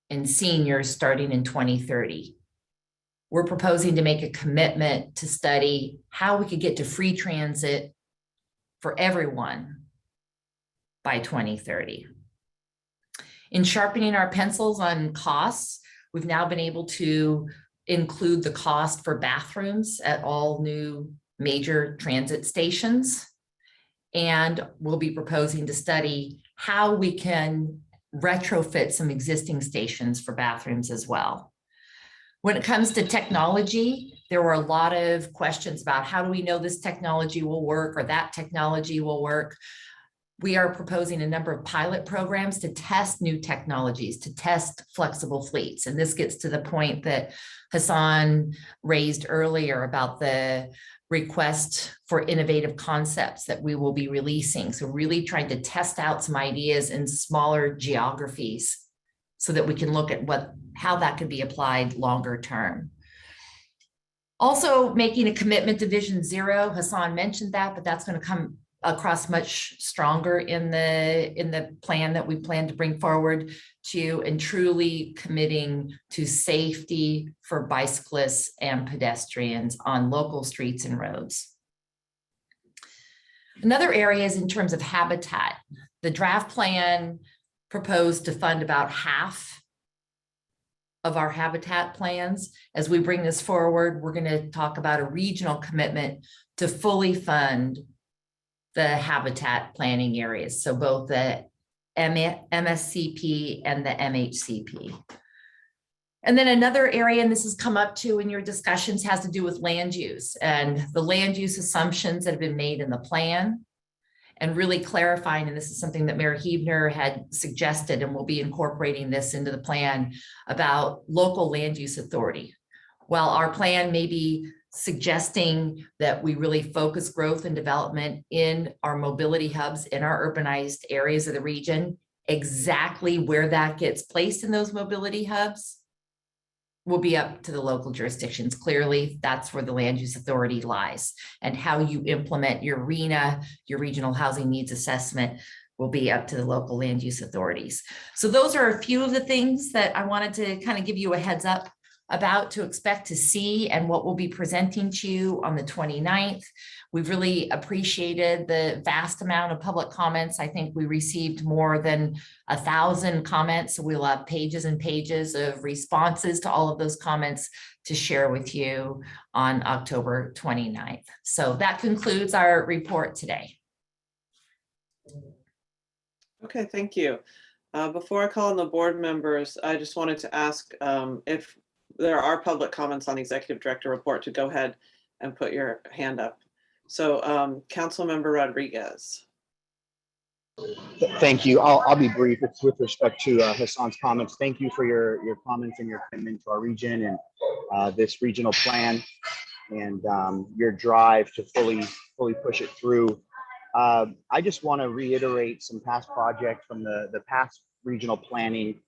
and seniors starting in 2030. We're proposing to make a commitment to study how we could get to free transit for everyone by 2030. In sharpening our pencils on costs, we've now been able to include the cost for bathrooms at all new major transit stations. And we'll be proposing to study how we can retrofit some existing stations for bathrooms as well. When it comes to technology, there were a lot of questions about how do we know this technology will work or that technology will work. We are proposing a number of pilot programs to test new technologies, to test flexible fleets. And this gets to the point that Hassan raised earlier about the request for innovative concepts that we will be releasing. So really trying to test out some ideas in smaller geographies so that we can look at how that could be applied longer term. Also making a commitment to Vision Zero. Hassan mentioned that, but that's going to come across much stronger in the plan that we plan to bring forward to you, and truly committing to safety for bicyclists and pedestrians on local streets and roads. Another area is in terms of habitat. The draft plan proposed to fund about half of our habitat plans. As we bring this forward, we're going to talk about a regional commitment to fully fund the habitat planning areas. So both the MSCP and the MHCP. And then another area, and this has come up too in your discussions, has to do with land use and the land use assumptions that have been made in the plan. And really clarifying, and this is something that Mayor Hebner had suggested, and we'll be incorporating this into the plan about local land use authority. While our plan may be suggesting that we really focus growth and development in our mobility hubs in our urbanized areas of the region, exactly where that gets placed in those mobility hubs will be up to the local jurisdictions. Clearly, that's where the land use authority lies, and how you implement your RHNA, your regional housing needs assessment, will be up to the local land use authorities. So those are a few of the things that I wanted to kind of give you a heads up about to expect to see and what we'll be presenting to you on the 29th. We've really appreciated the vast amount of public comments. I think we received more than 1,000 comments. So we'll have pages and pages of responses to all of those comments to share with you on October 29th. So that concludes our report today. Okay, thank you. Before I call on the board members, I just wanted to ask if there are public comments on the executive director report, to go ahead and put your hand up. So Councilmember Rodriguez. Thank you. I'll be brief. It's with respect to Hassan's comments. Thank you for your comments and your commitment to our region and this regional plan, and your drive to fully push it through. I just want to reiterate some past projects from the past regional planning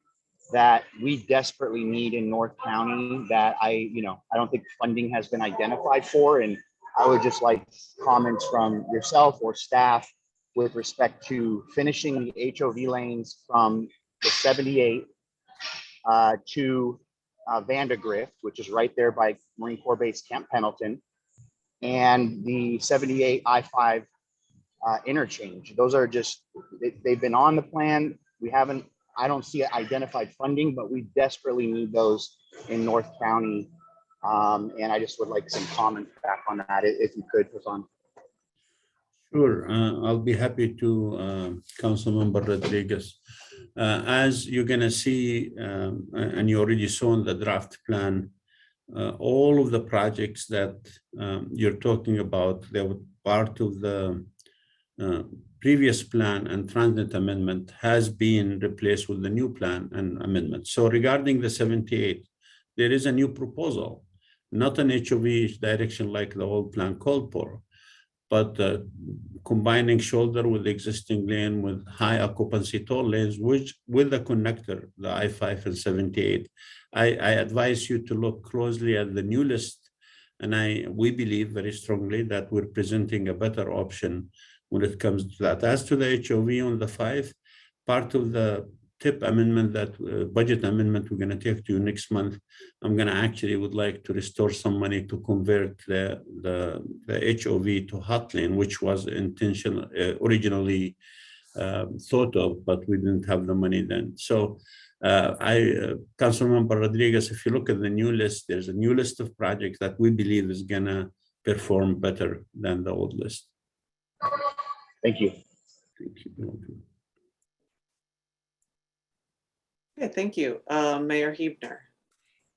that we desperately need in North County that I don't think funding has been identified for. And I would just like comments from yourself or staff with respect to finishing the HOV lanes from the 78 to Vandergrift, which is right there by Marine Corps Base Camp Pendleton, and the 78 I-5 interchange. Those are just, they've been on the plan. I don't see identified funding, but we desperately need those in North County. And I just would like some comments back on that, if you could, Hassan. Sure, I'll be happy to, Councilmember Rodriguez. As you're gonna see, and you already saw in the draft plan, all of the projects that you're talking about, they were part of the previous plan, and transit amendment has been replaced with the new plan and amendment. So regarding the 78, there is a new proposal, not an HOV direction like the old plan called for, but combining shoulder with existing lane with high occupancy toll lanes, which with the connector, the I-5 and 78. I advise you to look closely at the new list, and we believe very strongly that we're presenting a better option when it comes to that. As to the HOV on the 5, part of the TIP amendment, that budget amendment we're going to take to you next month, I'm going to actually would like to restore some money to convert the HOV to hot lane, which was intentional originally thought of, but we didn't have the money then. So Councilmember Rodriguez, if you look at the new list, there's a new list of projects that we believe is going to perform better than the old list. Thank you. Thank you. Okay, thank you. Mayor Hebner.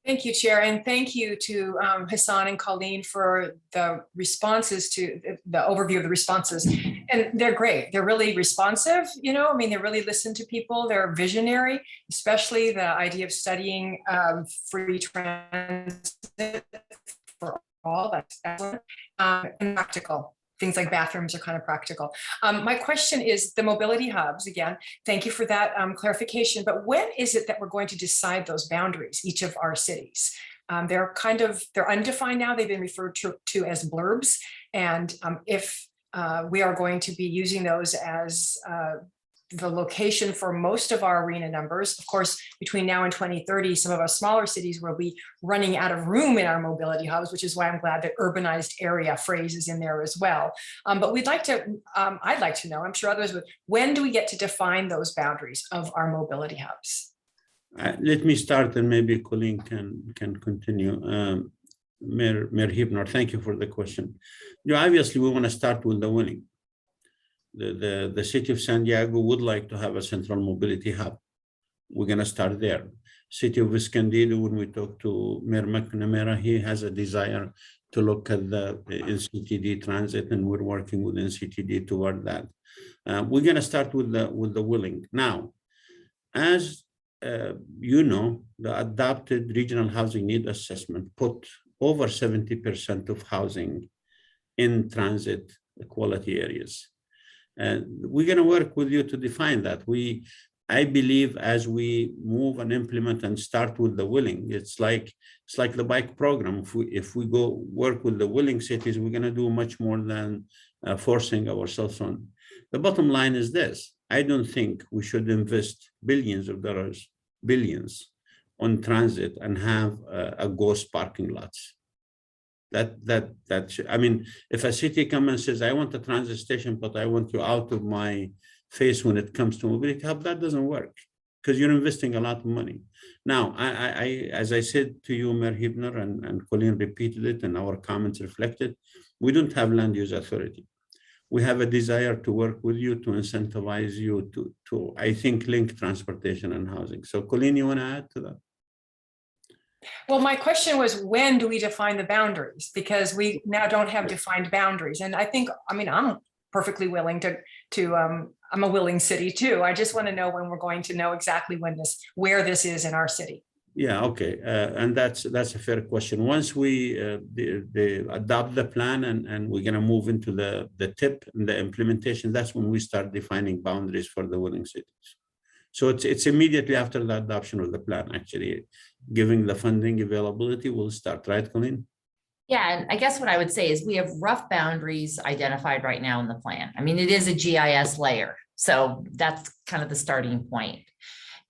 Thank you, Chair, and thank you to Hassan and Colleen for the responses to the overview of the responses. And they're great. They're really responsive, I mean, they really listen to people. They're visionary, especially the idea of studying free transit for all. That's excellent and practical. Things like bathrooms are kind of practical. My question is the mobility hubs, again, thank you for that clarification, but when is it that we're going to decide those boundaries, each of our cities? They're undefined now. They've been referred to as blurbs. And if we are going to be using those as the location for most of our arena numbers, of course, between now and 2030, some of our smaller cities will be running out of room in our mobility hubs, which is why I'm glad that urbanized area phrase is in there as well. But I'd like to know, I'm sure others would, when do we get to define those boundaries of our mobility hubs? Let me start, and maybe Colleen can continue. Mayor Hebner, thank you for the question. Obviously, we want to start with the winning. The city of San Diego would like to have a central mobility hub. We're going to start there. City of Escondido, when we talk to Mayor McNamara, he has a desire to look at the NCTD transit, and we're working with NCTD toward that. We're going to start with the willing. Now, as you know, the adopted regional housing need assessment put over 70% of housing in transit quality areas. And we're going to work with you to define that. I believe as we move and implement and start with the willing, it's like the bike program. If we go work with the willing cities, we're going to do much more than forcing ourselves on. The bottom line is this: I don't think we should invest billions of dollars, billions, on transit and have a ghost parking lots. I mean, if a city comes and says, I want a transit station, but I want you out of my face when it comes to mobility hub, that doesn't work because you're investing a lot of money. Now, as I said to you, Mayor Hibner, and Colleen repeated it, and our comments reflected, we don't have land use authority. We have a desire to work with you to incentivize you to I think, link transportation and housing. So, Colleen, you want to add to that? Well, my question was, when do we define the boundaries? Because we now don't have defined boundaries. And I mean, I'm perfectly willing I'm a willing city too. I just want to know when we're going to know exactly where this is in our city. Yeah, okay. And that's a fair question. Once we adopt the plan and we're going to move into the tip and the implementation, that's when we start defining boundaries for the willing cities. So it's immediately after the adoption of the plan, actually, giving the funding availability will start, right, Colleen? Yeah, and I guess what I would say is we have rough boundaries identified right now in the plan. I mean, it is a GIS layer, so that's kind of the starting point.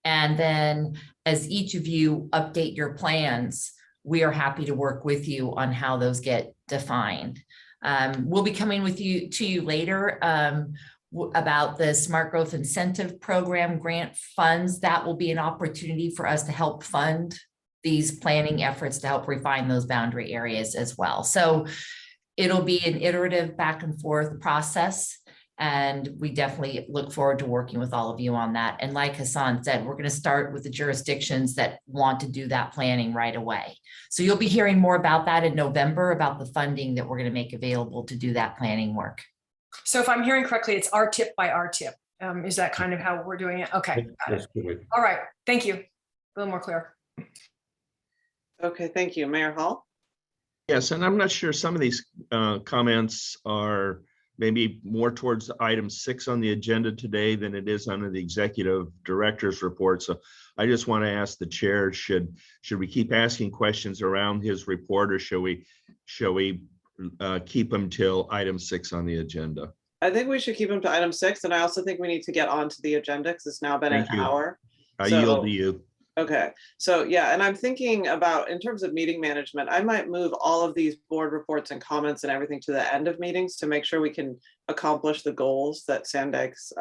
And then as each of you update your plans, we are happy to work with you on how those get defined. We'll be coming to you later about the Smart Growth Incentive Program grant funds. That will be an opportunity for us to help fund these planning efforts to help refine those boundary areas as well. So it'll be an iterative back and forth process. And we definitely look forward to working with all of you on that. And like Hassan said, we're going to start with the jurisdictions that want to do that planning right away. So you'll be hearing more about that in November, about the funding that we're going to make available to do that planning work. So if I'm hearing correctly, it's our tip by our tip. Is that kind of how we're doing it? Okay. That's correct. All right. Thank you. A little more clear. Okay, thank you. Mayor Hall? Yes, and I'm not sure, some of these comments are maybe more towards item 6 on the agenda today than it is under the executive director's report. So I just want to ask the chair, should we keep asking questions around his report, or shall we keep them till item 6 on the agenda? I think we should keep them to item 6, and I also think we need to get onto the agenda because it's now been an hour. I yield to you. Okay, so yeah, and I'm thinking about, in terms of meeting management, I might move all of these board reports and comments and everything to the end of meetings to make sure we can accomplish the goals that Sandex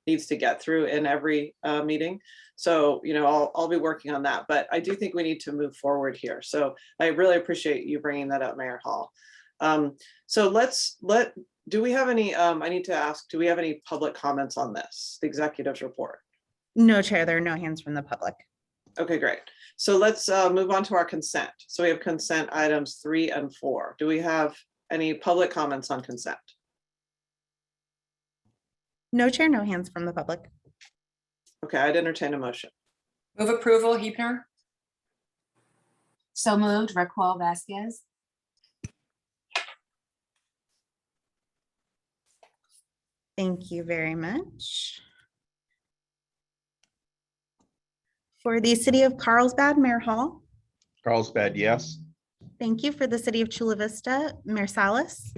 needs to get through in every meeting. So, you know, I'll be working on that, but I do think we need to move forward here. So I really appreciate you bringing that up, Mayor Hall. So do we have any, I need to ask, do we have any public comments on this, the executive's report? No, Chair, there are no hands from the public. Okay, great. So let's move on to our consent. So we have consent items 3 and 4. Do we have any public comments on consent? No, Chair, no hands from the public. Okay, I'd entertain a motion. Move approval, Hebner. So moved, Raquel Vasquez. Thank you very much. For the city of Carlsbad, Mayor Hall. Carlsbad, yes. Thank you. For the city of Chula Vista, Mayor Salas.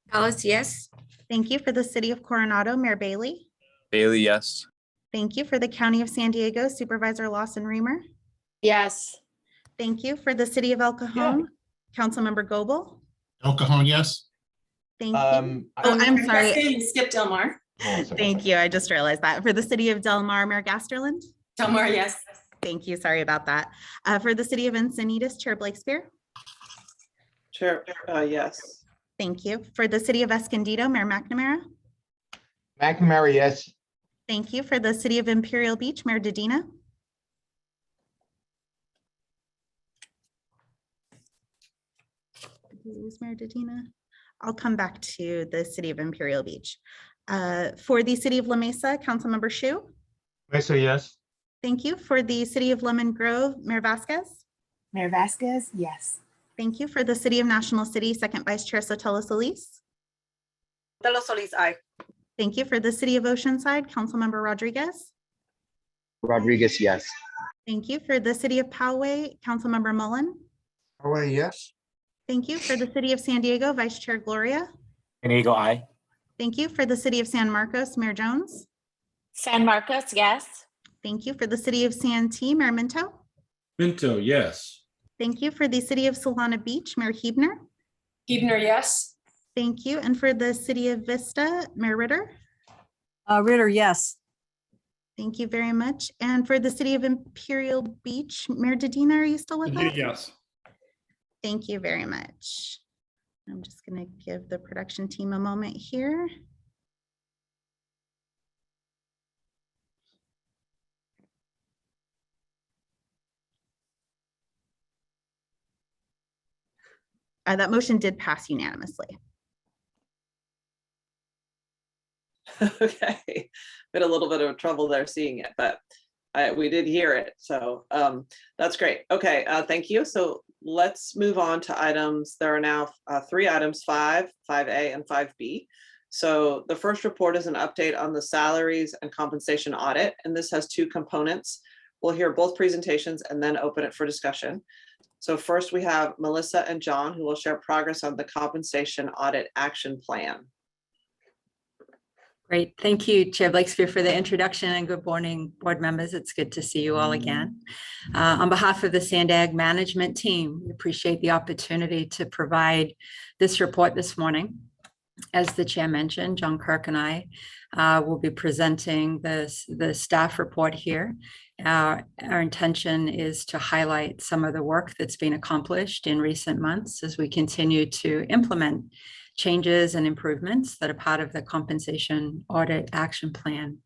Salas, yes. Thank you. For the city of Coronado, Mayor Bailey. Bailey, yes. Thank you. For the county of San Diego, Supervisor Lawson Reamer. Yes. Thank you. For the city of El Cajon, Councilmember Goebel. El Cajon, yes. Thank you. I'm sorry. You skipped Del Mar. Thank you. I just realized that. For the city of Del Mar, Mayor Gasterland. Del Mar, yes. Thank you. Sorry about that. For the city of Encinitas, Chair Blakespear. Chair, yes. Thank you. For the city of Escondido, Mayor McNamara. McNamara, yes. Thank you. For the city of Imperial Beach, Mayor Dedina. lose Mayor Dedina? I'll come back to the city of Imperial Beach. For the city of La Mesa, Councilmember Shu. Mesa, yes. Thank you. For the city of Lemon Grove, Mayor Vasquez. Mayor Vasquez, yes. Thank you. For the city of National City, Second Vice Chair Sotelo Solis. Sotelo Solis, aye. Thank you. For the city of Oceanside, Councilmember Rodriguez. Rodriguez, yes. Thank you. For the city of Poway, Councilmember Mullen. Poway, yes. Thank you. For the city of San Diego, Vice Chair Gloria. San Diego, aye. Thank you. For the city of San Marcos, Mayor Jones. San Marcos, yes. Thank you. For the city of Santee, Mayor Minto. Minto, yes. Thank you. For the city of Solana Beach, Mayor Hebner. Hebner, yes. Thank you. And for the city of Vista, Mayor Ritter. Ritter, yes. Thank you very much. And for the city of Imperial Beach, Mayor Dedina, are you still with us? Yes. Thank you very much. I'm just going to give the production team a moment here. That motion did pass unanimously. Okay, been a little bit of trouble there seeing it, but we did hear it. So that's great. Okay, thank you. So let's move on to items. There are now 3 items, 5, 5A, and 5B. So the first report is an update on the salaries and compensation audit, and this has 2 components. We'll hear both presentations and then open it for discussion. So first we have Melissa and John, who will share progress on the compensation audit action plan. Great. Thank you, Chair Blakespear, for the introduction, and good morning, board members. It's good to see you all again. On behalf of the Sandag management team, we appreciate the opportunity to provide this report this morning. As the chair mentioned, John Kirk and I will be presenting the staff report here. Our intention is to highlight some of the work that's been accomplished in recent months as we continue to implement changes and improvements that are part of the compensation audit action plan.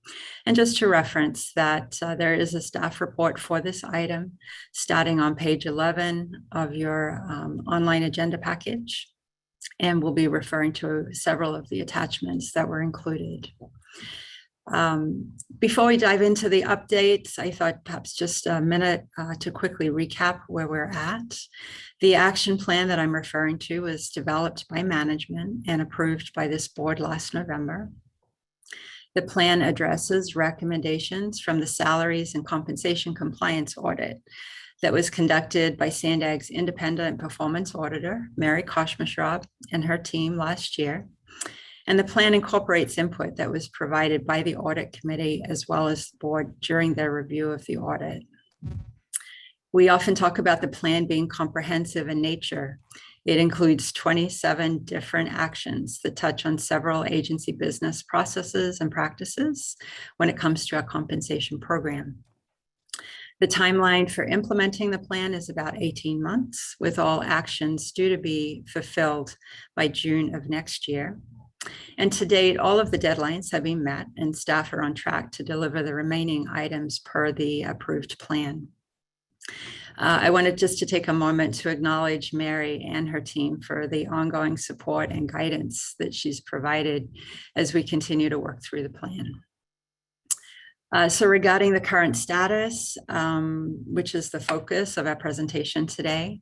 And just to reference that there is a staff report for this item starting on page 11 of your online agenda package. And we'll be referring to several of the attachments that were included. Before we dive into the updates, I thought perhaps just a minute to quickly recap where we're at. The action plan that I'm referring to was developed by management and approved by this board last November. The plan addresses recommendations from the salaries and compensation compliance audit that was conducted by Sandag's independent performance auditor, Mary Koshmashrab, and her team last year. And the plan incorporates input that was provided by the audit committee as well as the board during their review of the audit. We often talk about the plan being comprehensive in nature. It includes 27 different actions that touch on several agency business processes and practices when it comes to our compensation program. The timeline for implementing the plan is about 18 months, with all actions due to be fulfilled by June of next year. And to date, all of the deadlines have been met and staff are on track to deliver the remaining items per the approved plan. I wanted just to take a moment to acknowledge Mary and her team for the ongoing support and guidance that she's provided as we continue to work through the plan. So regarding the current status, which is the focus of our presentation today,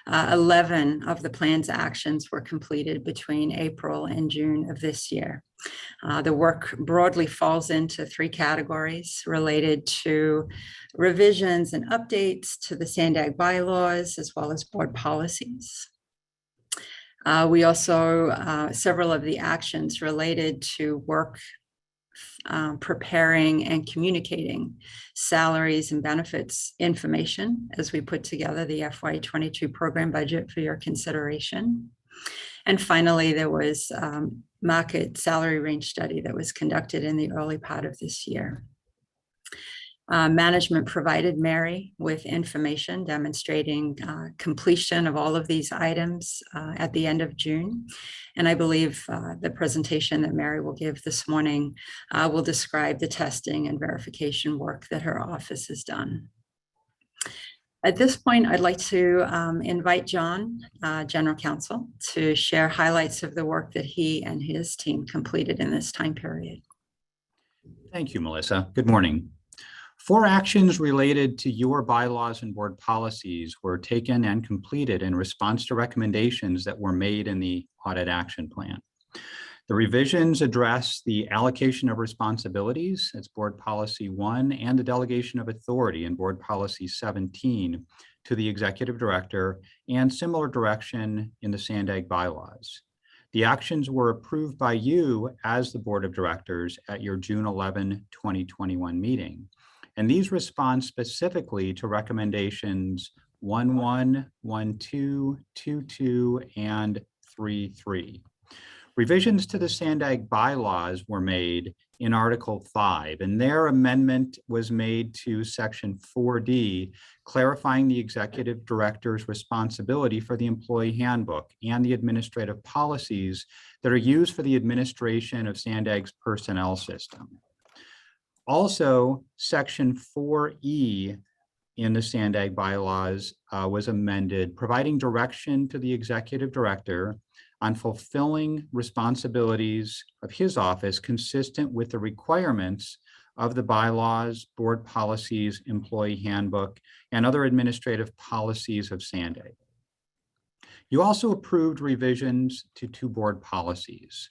11 of the plan's actions were completed between April and June of this year. The work broadly falls into 3 categories related to revisions and updates to the Sandag bylaws, as well as board policies. We also, several of the actions related to work preparing and communicating salaries and benefits information as we put together the FY22 program budget for your consideration. And finally, there was market salary range study that was conducted in the early part of this year. Management provided Mary with information demonstrating completion of all of these items at the end of June. And I believe the presentation that Mary will give this morning will describe the testing and verification work that her office has done. At this point, I'd like to invite John, General Counsel, to share highlights of the work that he and his team completed in this time period. Thank you, Melissa. Good morning. 4 actions related to your bylaws and board policies were taken and completed in response to recommendations that were made in the audit action plan. The revisions address the allocation of responsibilities, it's board policy 1, and the delegation of authority in board policy 17 to the executive director, and similar direction in the SANDAG bylaws. The actions were approved by you as the board of directors at your June 11, 2021 meeting. And these respond specifically to recommendations 1.1, 1.2, 2.2, and 3.3. Revisions to the SANDAG bylaws were made in Article 5, and their amendment was made to Section 4D, clarifying the executive director's responsibility for the employee handbook and the administrative policies that are used for the administration of SANDAG's personnel system. Also, Section 4E in the SANDAG bylaws was amended, providing direction to the executive director on fulfilling responsibilities of his office consistent with the requirements of the bylaws, board policies, employee handbook, and other administrative policies of SANDAG. You also approved revisions to 2 board policies.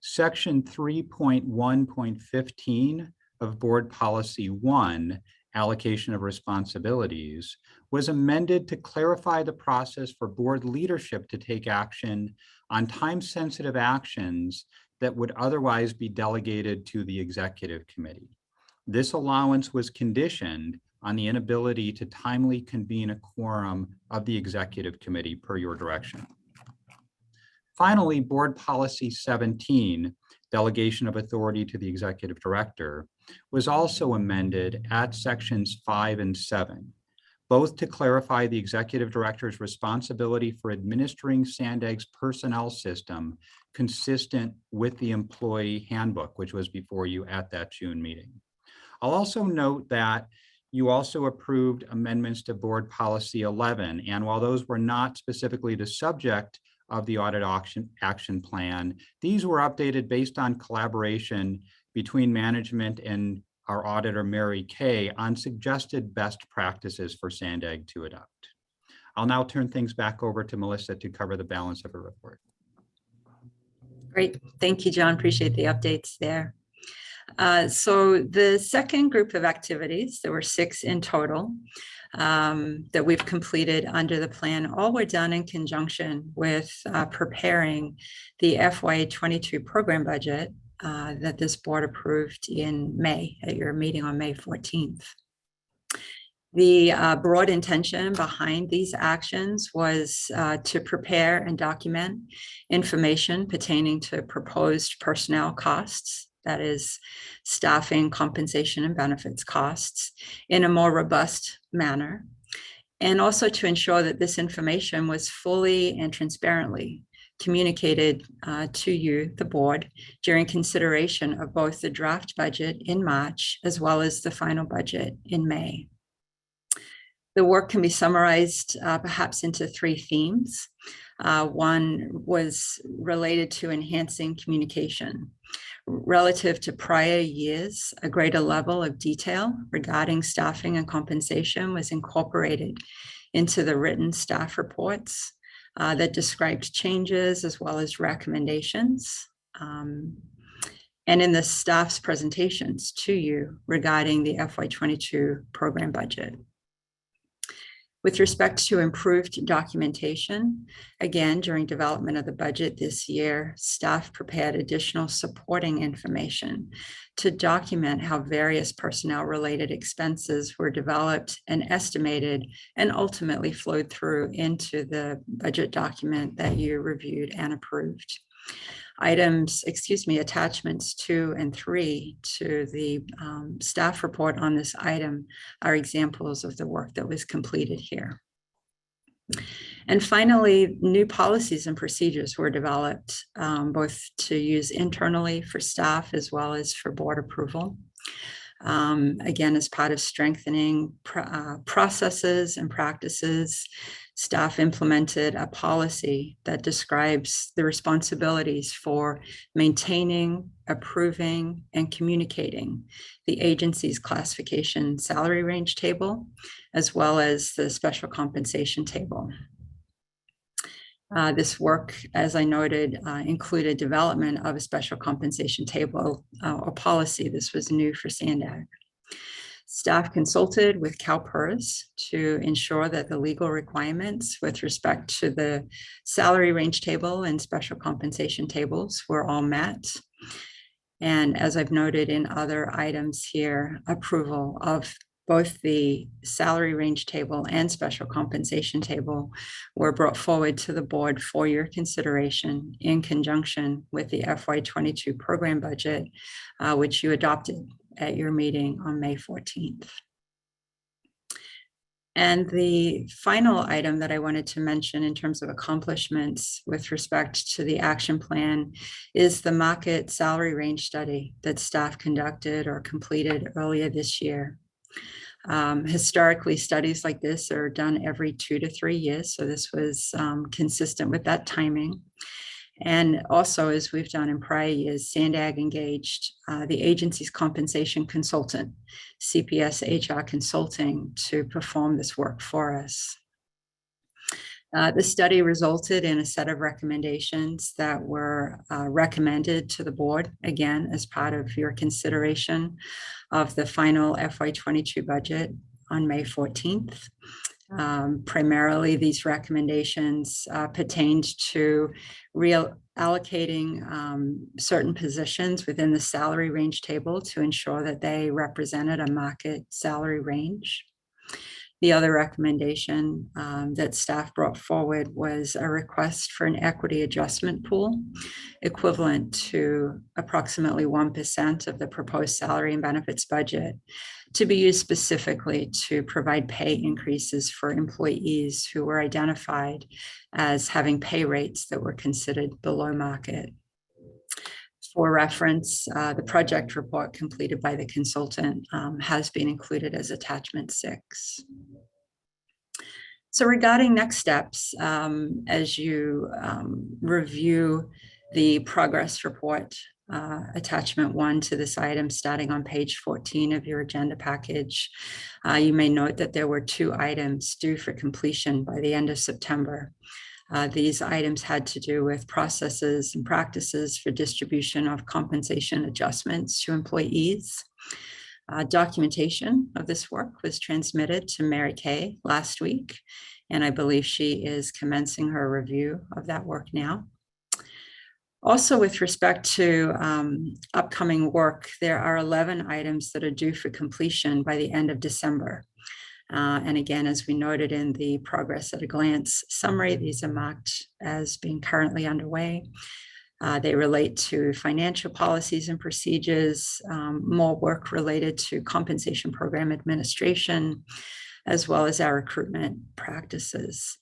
Section 3.1.15 of Board Policy 1, Allocation of Responsibilities, was amended to clarify the process for board leadership to take action on time-sensitive actions that would otherwise be delegated to the executive committee. This allowance was conditioned on the inability to timely convene a quorum of the executive committee per your direction. Finally, Board Policy 17, Delegation of Authority to the Executive Director, was also amended at Sections 5 and 7, both to clarify the executive director's responsibility for administering SANDAG's personnel system consistent with the employee handbook, which was before you at that June meeting. I'll also note that you also approved amendments to Board Policy 11, and while those were not specifically the subject of the audit action plan, these were updated based on collaboration between management and our auditor, Mary Kay, on suggested best practices for SANDAG to adopt. I'll now turn things back over to Melissa to cover the balance of her report. Great. Thank you, John. Appreciate the updates there. So the second group of activities, there were 6 in total that we've completed under the plan. All were done in conjunction with preparing the FY22 program budget that this board approved in May at your meeting on May 14th. The broad intention behind these actions was to prepare and document information pertaining to proposed personnel costs, that is staffing, compensation, and benefits costs, in a more robust manner, and also to ensure that this information was fully and transparently communicated to you, the board, during consideration of both the draft budget in March as well as the final budget in May. The work can be summarized perhaps into 3 themes. One was related to enhancing communication. Relative to prior years, a greater level of detail regarding staffing and compensation was incorporated into the written staff reports that described changes as well as recommendations, and in the staff's presentations to you regarding the FY22 program budget. With respect to improved documentation, again, during development of the budget this year, staff prepared additional supporting information to document how various personnel-related expenses were developed and estimated and ultimately flowed through into the budget document that you reviewed and approved. Attachments 2 and 3 to the staff report on this item are examples of the work that was completed here. And finally, new policies and procedures were developed both to use internally for staff as well as for board approval. Again, as part of strengthening processes and practices, staff implemented a policy that describes the responsibilities for maintaining, approving, and communicating the agency's classification salary range table, as well as the special compensation table. This work, as I noted, included development of a special compensation table or policy. This was new for Sandag. Staff consulted with CalPERS to ensure that the legal requirements with respect to the salary range table and special compensation tables were all met. And as I've noted in other items here, approval of both the salary range table and special compensation table were brought forward to the board for your consideration in conjunction with the FY22 program budget, which you adopted at your meeting on May 14th. And the final item that I wanted to mention in terms of accomplishments with respect to the action plan is the market salary range study that staff conducted or completed earlier this year. Historically, studies like this are done every 2 to 3 years, so this was consistent with that timing. And also, as we've done in prior years, Sandag engaged the agency's compensation consultant, CPS HR Consulting, to perform this work for us. The study resulted in a set of recommendations that were recommended to the board, again, as part of your consideration of the final FY22 budget on May 14th. Primarily, these recommendations pertained to reallocating certain positions within the salary range table to ensure that they represented a market salary range. The other recommendation that staff brought forward was a request for an equity adjustment pool equivalent to approximately 1% of the proposed salary and benefits budget to be used specifically to provide pay increases for employees who were identified as having pay rates that were considered below market. For reference, the project report completed by the consultant has been included as attachment 6. So regarding next steps, as you review the progress report, attachment 1 to this item starting on page 14 of your agenda package, you may note that there were 2 items due for completion by the end of September. These items had to do with processes and practices for distribution of compensation adjustments to employees. Documentation of this work was transmitted to Mary Kay last week, and I believe she is commencing her review of that work now. Also, with respect to upcoming work, there are 11 items that are due for completion by the end of December. And again, as we noted in the progress at a glance summary, these are marked as being currently underway. They relate to financial policies and procedures, more work related to compensation program administration, as well as our recruitment practices.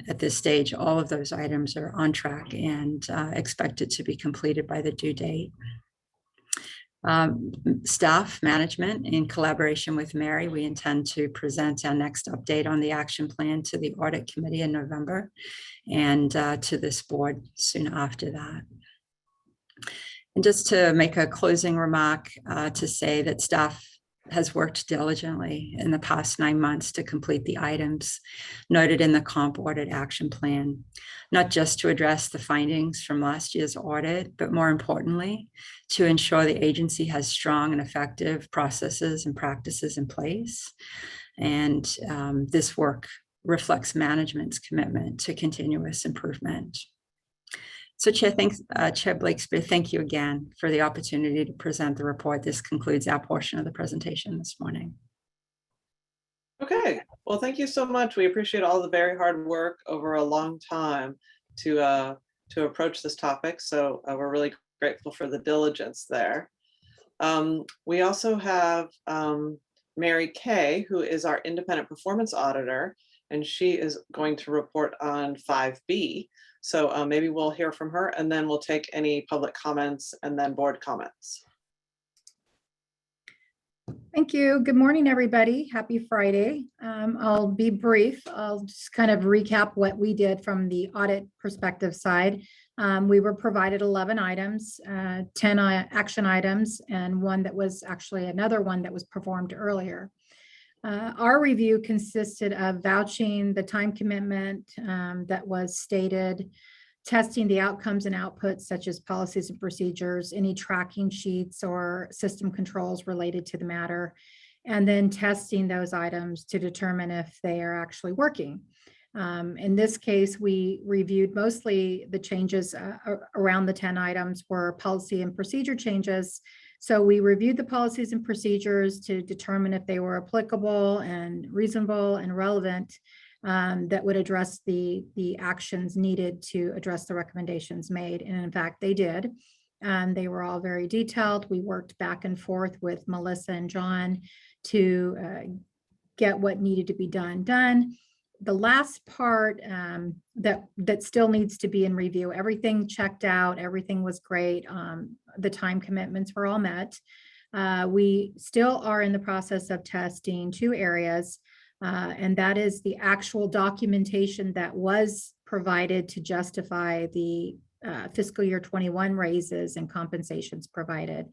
At this stage, all of those items are on track and expected to be completed by the due date. Staff management, in collaboration with Mary, we intend to present our next update on the action plan to the audit committee in November and to this board soon after that. And just to make a closing remark to say that staff has worked diligently in the past 9 months to complete the items noted in the comp audit action plan, not just to address the findings from last year's audit, but more importantly, to ensure the agency has strong and effective processes and practices in place. And this work reflects management's commitment to continuous improvement. So Chair Blakespear, thank you again for the opportunity to present the report. This concludes our portion of the presentation this morning. Okay, well, thank you so much. We appreciate all the very hard work over a long time to approach this topic. So we're really grateful for the diligence there. We also have Mary Kay, who is our independent performance auditor, and she is going to report on 5B. So maybe we'll hear from her and then we'll take any public comments and then board comments. Thank you. Good morning, everybody. Happy Friday. I'll be brief. I'll just kind of recap what we did from the audit perspective side. We were provided 11 items, 10 action items, and one that was actually another one that was performed earlier. Our review consisted of vouching the time commitment that was stated, testing the outcomes and outputs such as policies and procedures, any tracking sheets or system controls related to the matter, and then testing those items to determine if they are actually working. In this case, we reviewed mostly the changes around the 10 items were policy and procedure changes. So we reviewed the policies and procedures to determine if they were applicable and reasonable and relevant, that would address the actions needed to address the recommendations made. And in fact, they did. They were all very detailed. We worked back and forth with Melissa and John to get what needed to be done. The last part that still needs to be in review, everything checked out, everything was great. The time commitments were all met. We still are in the process of testing 2 areas. And that is the actual documentation that was provided to justify the fiscal year 21 raises and compensations provided.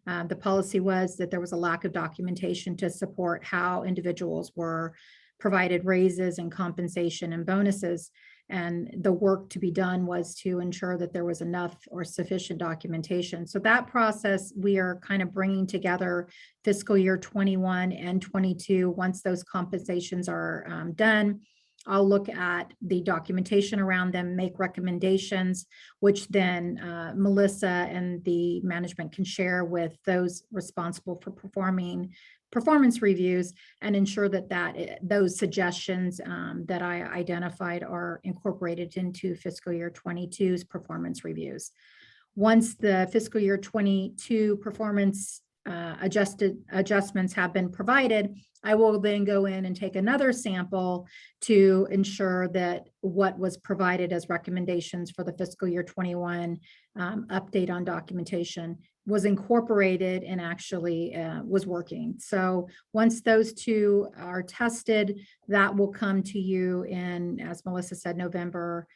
The policy was that there was a lack of documentation to support how individuals were provided raises and compensation and bonuses. And the work to be done was to ensure that there was enough or sufficient documentation. So that process, we are kind of bringing together fiscal year 21 and 22. Once those compensations are done, I'll look at the documentation around them, make recommendations, which then Melissa and the management can share with those responsible for performance reviews and ensure that those suggestions that I identified are incorporated into fiscal year 22's performance reviews. Once the fiscal year 22 performance adjustments have been provided, I will then go in and take another sample to ensure that what was provided as recommendations for the fiscal year 21 update on documentation was incorporated and actually was working. So once those 2 are tested, that will come to you in, as Melissa said, November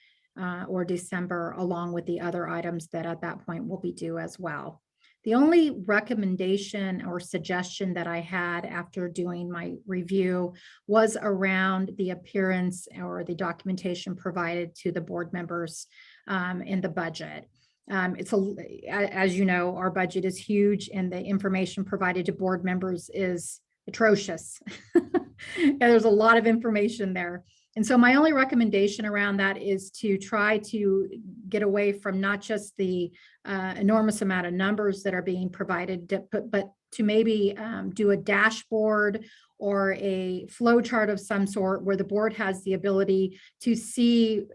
or December, along with the other items that at that point will be due as well. The only recommendation or suggestion that I had after doing my review was around the appearance or the documentation provided to the board members in the budget. As you know, our budget is huge and the information provided to board members is atrocious. And there's a lot of information there. And so my only recommendation around that is to try to get away from not just the enormous amount of numbers that are being provided, but to maybe do a dashboard or a flow chart of some sort where the board has the ability to see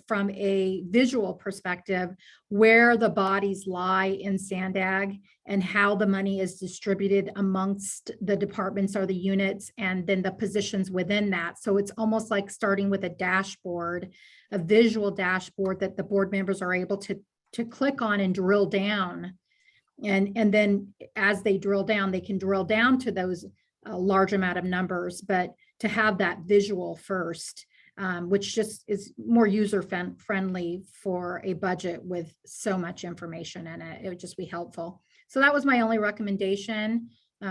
from a visual perspective where the bodies lie in Sandag and how the money is distributed amongst the departments or the units and then the positions within that. So it's almost like starting with a dashboard, a visual dashboard that the board members are able to click on and drill down. And then as they drill down, they can drill down to those large amount of numbers, but to have that visual first, which just is more user friendly for a budget with so much information in it. It would just be helpful. So that was my only recommendation.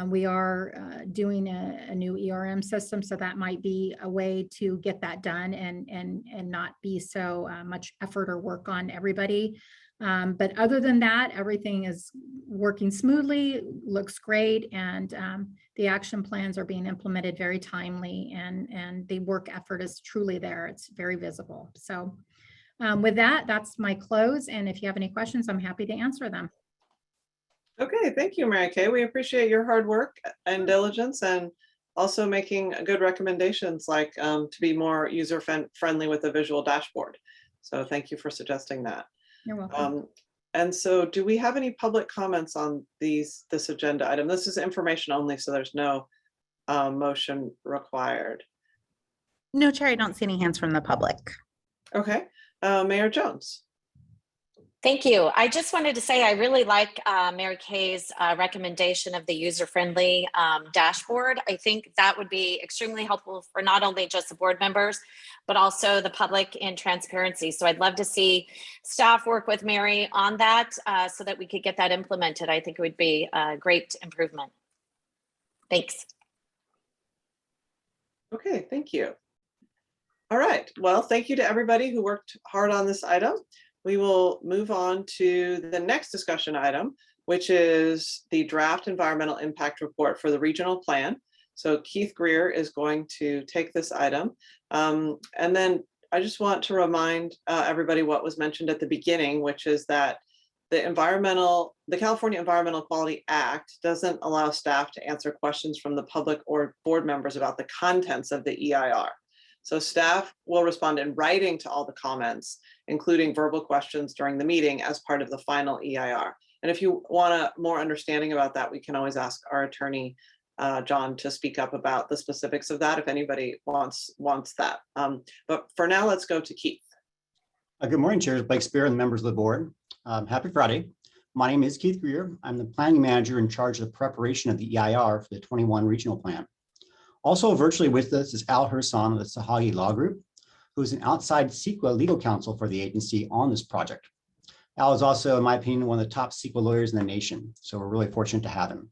We are doing a new ERM system, so that might be a way to get that done and not be so much effort or work on everybody. But other than that, everything is working smoothly, looks great, and the action plans are being implemented very timely, and the work effort is truly there. It's very visible. So with that, that's my close. And if you have any questions, I'm happy to answer them. Okay, thank you, Mary Kay. We appreciate your hard work and diligence and also making good recommendations like to be more user friendly with a visual dashboard. So thank you for suggesting that. You're welcome. And so do we have any public comments on this agenda item? This is information only, so there's no motion required. No, Chair, I don't see any hands from the public. Okay, Mayor Jones. Thank you. I just wanted to say I really like Mary Kay's recommendation of the user-friendly dashboard. I think that would be extremely helpful for not only just the board members, but also the public in transparency. So I'd love to see staff work with Mary on that so that we could get that implemented. I think it would be a great improvement. Thanks. Okay, thank you. All right, well, thank you to everybody who worked hard on this item. We will move on to the next discussion item, which is the draft environmental impact report for the regional plan. So Keith Greer is going to take this item. And then I just want to remind everybody what was mentioned at the beginning, which is that the California Environmental Quality Act doesn't allow staff to answer questions from the public or board members about the contents of the EIR. So staff will respond in writing to all the comments, including verbal questions during the meeting as part of the final EIR. And if you want a more understanding about that, we can always ask our attorney, John, to speak up about the specifics of that if anybody wants that. But for now, let's go to Keith. Good morning, Chairs Blake Spear and members of the board. Happy Friday. My name is Keith Greer. I'm the planning manager in charge of the preparation of the EIR for the 21 regional plan. Also virtually with us is Al Herson of the Sahagi Law Group, who is an outside CEQA legal counsel for the agency on this project. Al is also, in my opinion, one of the top CEQA lawyers in the nation, so we're really fortunate to have him.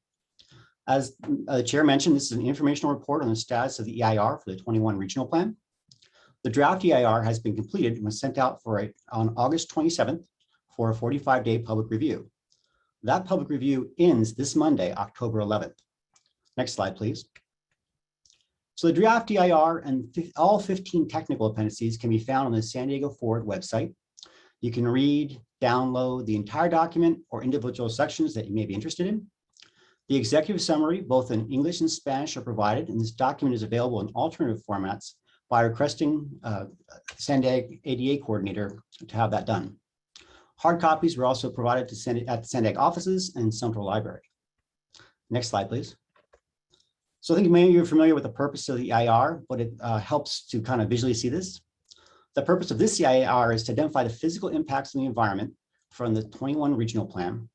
As the chair mentioned, this is an informational report on the status of the EIR for the 21 regional plan. The draft EIR has been completed and was sent out on August 27th for a 45-day public review. That public review ends this Monday, October 11th. Next slide, please. So the draft EIR and all 15 technical appendices can be found on the San Diego Forward website. You can read, download the entire document or individual sections that you may be interested in. The executive summary, both in English and Spanish, are provided, and this document is available in alternative formats by requesting San Diego ADA coordinator to have that done. Hard copies were also provided at the San Diego offices and Central Library. Next slide, please. So I think many of you are familiar with the purpose of the EIR, but it helps to kind of visually see this. The purpose of this EIR is to identify the physical impacts on the environment from the 21 regional plan,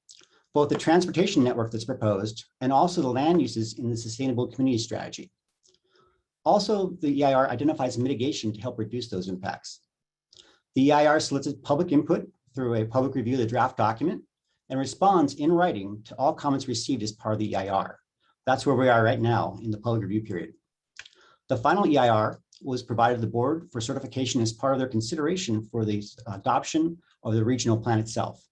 both the transportation network that's proposed and also the land uses in the sustainable community strategy. Also, the EIR identifies mitigation to help reduce those impacts. The EIR solicits public input through a public review of the draft document and responds in writing to all comments received as part of the EIR. That's where we are right now in the public review period. The final EIR was provided to the board for certification as part of their consideration for the adoption of the regional plan itself.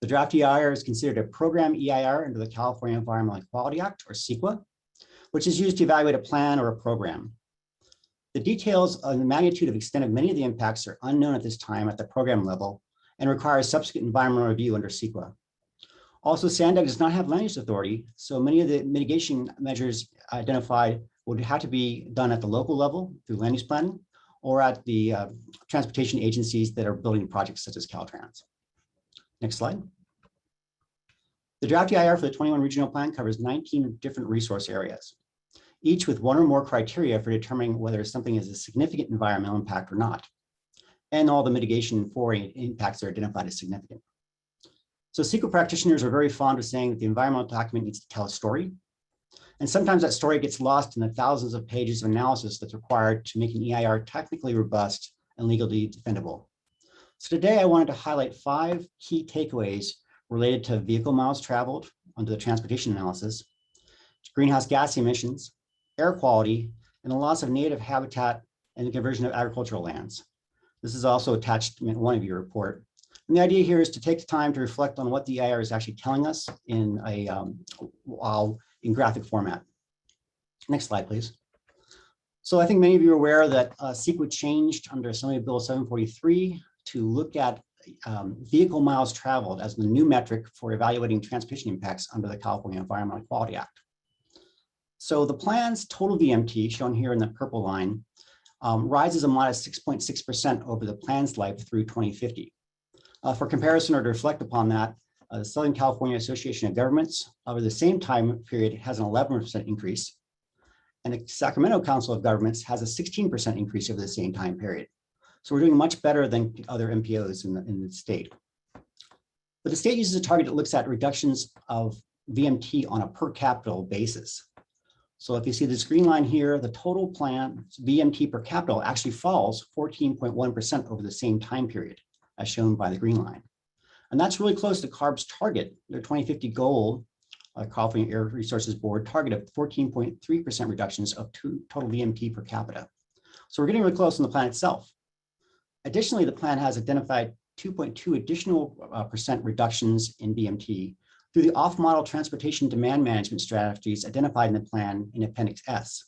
The draft EIR is considered a program EIR under the California Environmental Quality Act, or CEQA, which is used to evaluate a plan or a program. The details on the magnitude of extent of many of the impacts are unknown at this time at the program level and require subsequent environmental review under CEQA. Also, San Diego does not have land use authority, so many of the mitigation measures identified would have to be done at the local level through land use planning or at the transportation agencies that are building projects such as Caltrans. Next slide. The draft EIR for the 21 regional plan covers 19 different resource areas, each with one or more criteria for determining whether something is a significant environmental impact or not, and all the mitigation for impacts are identified as significant. So CEQA practitioners are very fond of saying that the environmental document needs to tell a story. And sometimes that story gets lost in the thousands of pages of analysis that's required to make an EIR technically robust and legally defendable. So today I wanted to highlight 5 key takeaways related to vehicle miles traveled under the transportation analysis, greenhouse gas emissions, air quality, and the loss of native habitat and the conversion of agricultural lands. This is also attached in one of your report. And the idea here is to take the time to reflect on what the EIR is actually telling us in graphic format. Next slide, please. So I think many of you are aware that CEQA changed under Assembly Bill 743 to look at vehicle miles traveled as the new metric for evaluating transportation impacts under the California Environmental Quality Act. So the plan's total VMT, shown here in the purple line, rises a modest 6.6% over the plan's life through 2050. For comparison or to reflect upon that, the Southern California Association of Governments over the same time period has an 11% increase, and the Sacramento Council of Governments has a 16% increase over the same time period. So we're doing much better than other MPOs in the state. But the state uses a target that looks at reductions of VMT on a per capita basis. So if you see this green line here, the total plan VMT per capita actually falls 14.1% over the same time period, as shown by the green line. And that's really close to CARB's target, their 2050 goal, California Air Resources Board target of 14.3% reductions of total VMT per capita. So we're getting really close on the plan itself. Additionally, the plan has identified 2.2 additional percent reductions in VMT through the off-model transportation demand management strategies identified in the plan in Appendix S.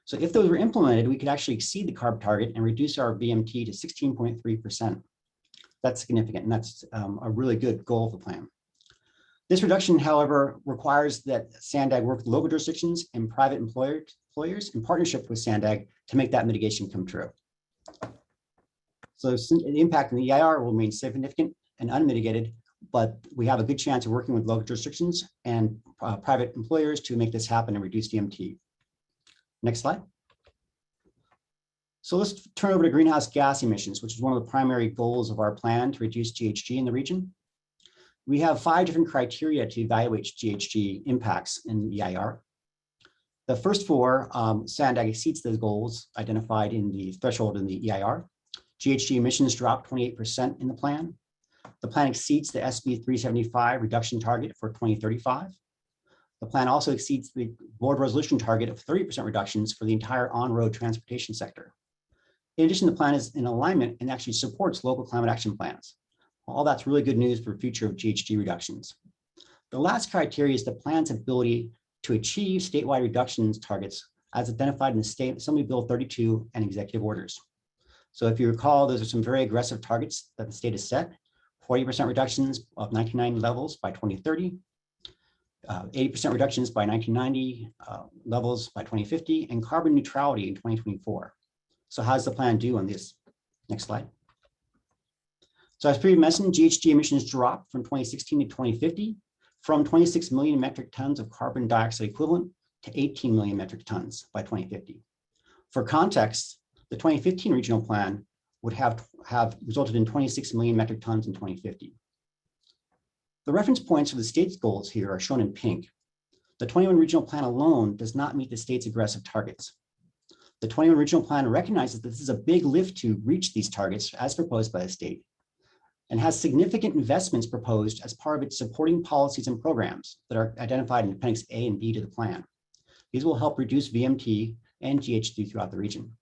So if those were implemented, we could actually exceed the CARB target and reduce our VMT to 16.3%. That's significant, and that's a really good goal of the plan. This reduction, however, requires that SANDAG work with local jurisdictions and private employers in partnership with SANDAG to make that mitigation come true. So the impact on the EIR will remain significant and unmitigated, but we have a good chance of working with local jurisdictions and private employers to make this happen and reduce VMT. Next slide. So let's turn over to greenhouse gas emissions, which is one of the primary goals of our plan to reduce GHG in the region. We have 5 different criteria to evaluate GHG impacts in the EIR. The first 4, SANDAG exceeds those goals identified in the threshold in the EIR. GHG emissions drop 28% in the plan. The plan exceeds the SB 375 reduction target for 2035. The plan also exceeds the board resolution target of 30% reductions for the entire on-road transportation sector. In addition, the plan is in alignment and actually supports local climate action plans. All that's really good news for the future of GHG reductions. The last criteria is the plan's ability to achieve statewide reductions targets as identified in the State Assembly Bill 32 and executive orders. So if you recall, those are some very aggressive targets that the state has set: 40% reductions of 1990 levels by 2030, 80% reductions by 1990 levels by 2050, and carbon neutrality in 2024. So how does the plan do on this? Next slide. So as previously mentioned, GHG emissions dropped from 2016 to 2050 from 26 million metric tons of carbon dioxide equivalent to 18 million metric tons by 2050. For context, the 2015 regional plan would have resulted in 26 million metric tons in 2050. The reference points for the state's goals here are shown in pink. The 21 regional plan alone does not meet the state's aggressive targets. The 21 regional plan recognizes that this is a big lift to reach these targets as proposed by the state, and has significant investments proposed as part of its supporting policies and programs that are identified in Appendix A and B to the plan. These will help reduce VMT and GHG throughout the region.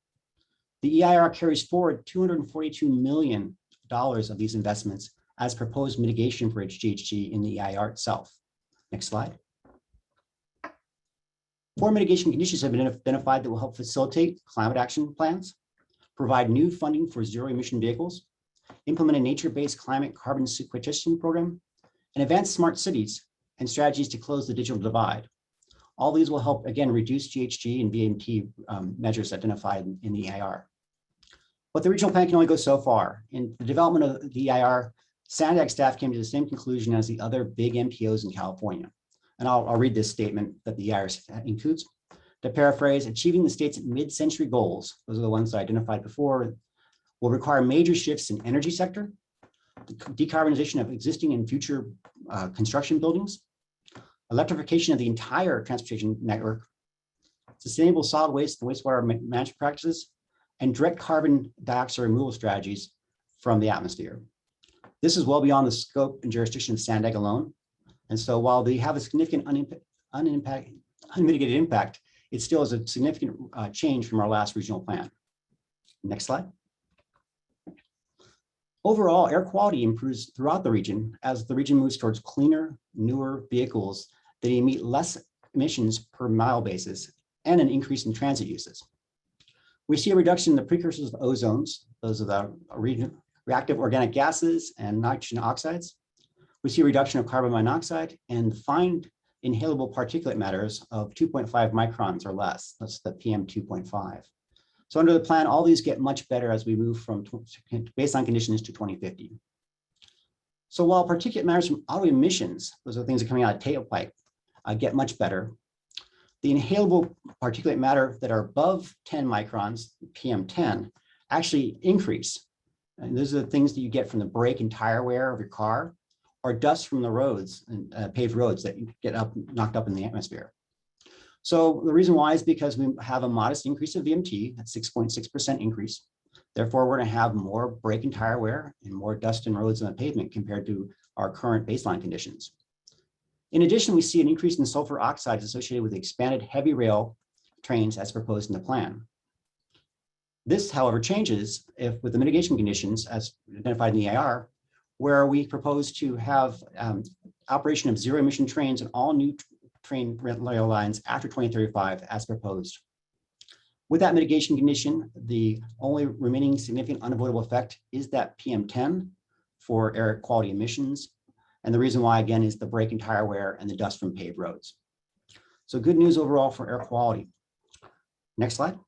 The EIR carries forward $242 million of these investments as proposed mitigation for GHG in the EIR itself. Next slide. 4 mitigation conditions have been identified that will help facilitate climate action plans, provide new funding for zero emission vehicles, implement a nature-based climate carbon sequestration program, and advance smart cities and strategies to close the digital divide. All these will help, again, reduce GHG and VMT measures identified in the EIR. But the regional plan can only go so far. In the development of the EIR, SANDAG staff came to the same conclusion as the other big MPOs in California. And I'll read this statement that the EIR includes. To paraphrase, achieving the state's mid-century goals, those are the ones I identified before, will require major shifts in energy sector, decarbonization of existing and future construction buildings, electrification of the entire transportation network, sustainable solid waste and wastewater management practices, and direct carbon dioxide removal strategies from the atmosphere. This is well beyond the scope and jurisdiction of SANDAG alone. And so while they have a significant unmitigated impact, it still is a significant change from our last regional plan. Next slide. Overall, air quality improves throughout the region as the region moves towards cleaner, newer vehicles that emit less emissions per mile basis and an increase in transit uses. We see a reduction in the precursors of ozones, those are the reactive organic gases and nitrogen oxides. We see a reduction of carbon monoxide and fine inhalable particulate matters of 2.5 microns or less. That's the PM 2.5. So under the plan, all these get much better as we move from baseline conditions to 2050. So while particulate matters from auto emissions, those are things that are coming out of tailpipe, get much better, the inhalable particulate matter that are above 10 microns, PM10, actually increase. And those are the things that you get from the brake and tire wear of your car, or dust from the roads and paved roads that get knocked up in the atmosphere. So the reason why is because we have a modest increase of VMT, that's 6.6% increase. Therefore, we're going to have more brake and tire wear and more dust in roads and the pavement compared to our current baseline conditions. In addition, we see an increase in sulfur oxides associated with the expanded heavy rail trains as proposed in the plan. This, however, changes if with the mitigation conditions as identified in the EIR, where we propose to have operation of zero emission trains on all new train rail lines after 2035 as proposed. With that mitigation condition, the only remaining significant unavoidable effect is that PM10 for air quality emissions. And the reason why, again, is the brake and tire wear and the dust from paved roads. So good news overall for air quality. Next slide.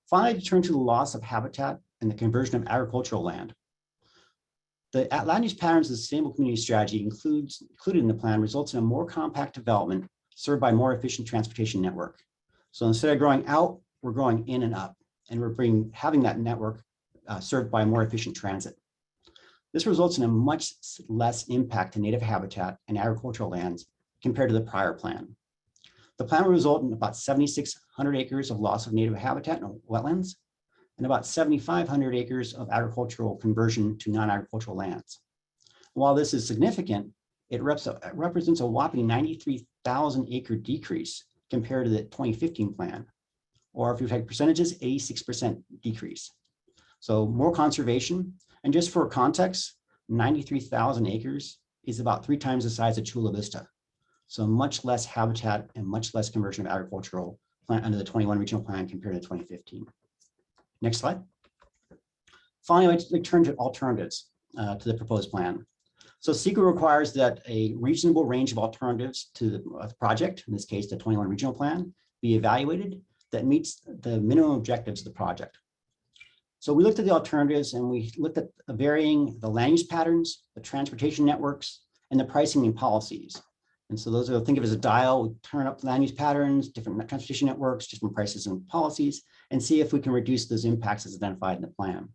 Finally, to turn to the loss of habitat and the conversion of agricultural land. The land use patterns of the sustainable community strategy included in the plan results in a more compact development served by more efficient transportation network. So instead of growing out, we're growing in and up, and we're having that network served by more efficient transit. This results in a much less impact to native habitat and agricultural lands compared to the prior plan. The plan will result in about 7,600 acres of loss of native habitat and wetlands, and about 7,500 acres of agricultural conversion to non-agricultural lands. While this is significant, it represents a whopping 93,000 acre decrease compared to the 2015 plan, or if you take percentages, 86% decrease. So more conservation, and just for context, 93,000 acres is about 3 times the size of Chula Vista. So much less habitat and much less conversion of agricultural land under the 21 regional plan compared to 2015. Next slide. Finally, I'd like to turn to alternatives to the proposed plan. So CEQA requires that a reasonable range of alternatives to the project, in this case, the 21 regional plan, be evaluated that meets the minimum objectives of the project. So we looked at the alternatives and we looked at varying the land use patterns, the transportation networks, and the pricing and policies. And so those are, think of as a dial, we turn up the land use patterns, different transportation networks, different prices and policies, and see if we can reduce those impacts as identified in the plan.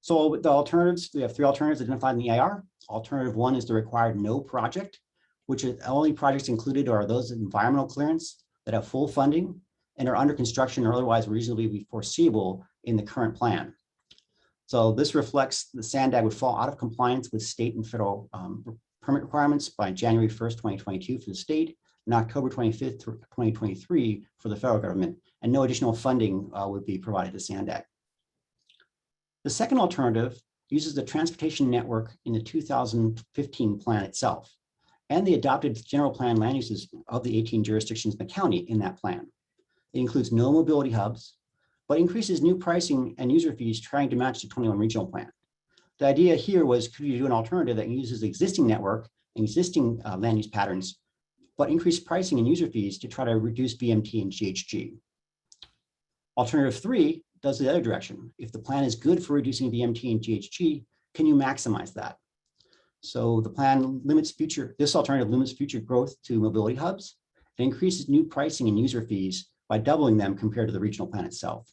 So the alternatives, we have 3 alternatives identified in the EIR. Alternative 1 is the required no project, which is only projects included are those environmental clearance that have full funding and are under construction or otherwise reasonably be foreseeable in the current plan. So this reflects the SANDAG would fall out of compliance with state and federal permit requirements by January 1st, 2022 for the state and October 25th, 2023 for the federal government, and no additional funding would be provided to SANDAG. The second alternative uses the transportation network in the 2015 plan itself and the adopted general plan land uses of the 18 jurisdictions in the county in that plan. It includes no mobility hubs, but increases new pricing and user fees trying to match the 21 regional plan. The idea here was, could you do an alternative that uses the existing network and existing land use patterns, but increase pricing and user fees to try to reduce VMT and GHG. Alternative 3 does the other direction. If the plan is good for reducing VMT and GHG, can you maximize that? So the plan limits this alternative limits future growth to mobility hubs and increases new pricing and user fees by doubling them compared to the regional plan itself.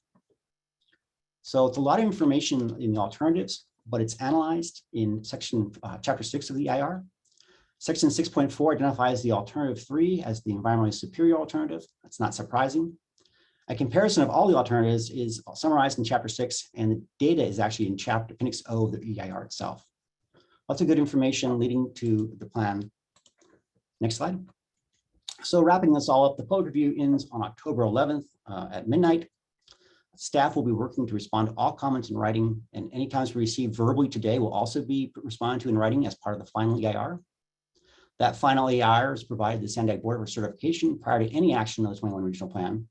So it's a lot of information in the alternatives, but it's analyzed in chapter 6 of the EIR. Section 6.4 identifies the alternative 3 as the environmentally superior alternative. That's not surprising. A comparison of all the alternatives is summarized in chapter 6, and the data is actually in appendix O of the EIR itself. Lots of good information leading to the plan. Next slide. So wrapping this all up, the public review ends on October 11th at midnight. Staff will be working to respond to all comments in writing, and any comments we receive verbally today will also be responded to in writing as part of the final EIR. That final EIR is provided to the SANDAG Board for certification prior to any action on the 21 regional plan.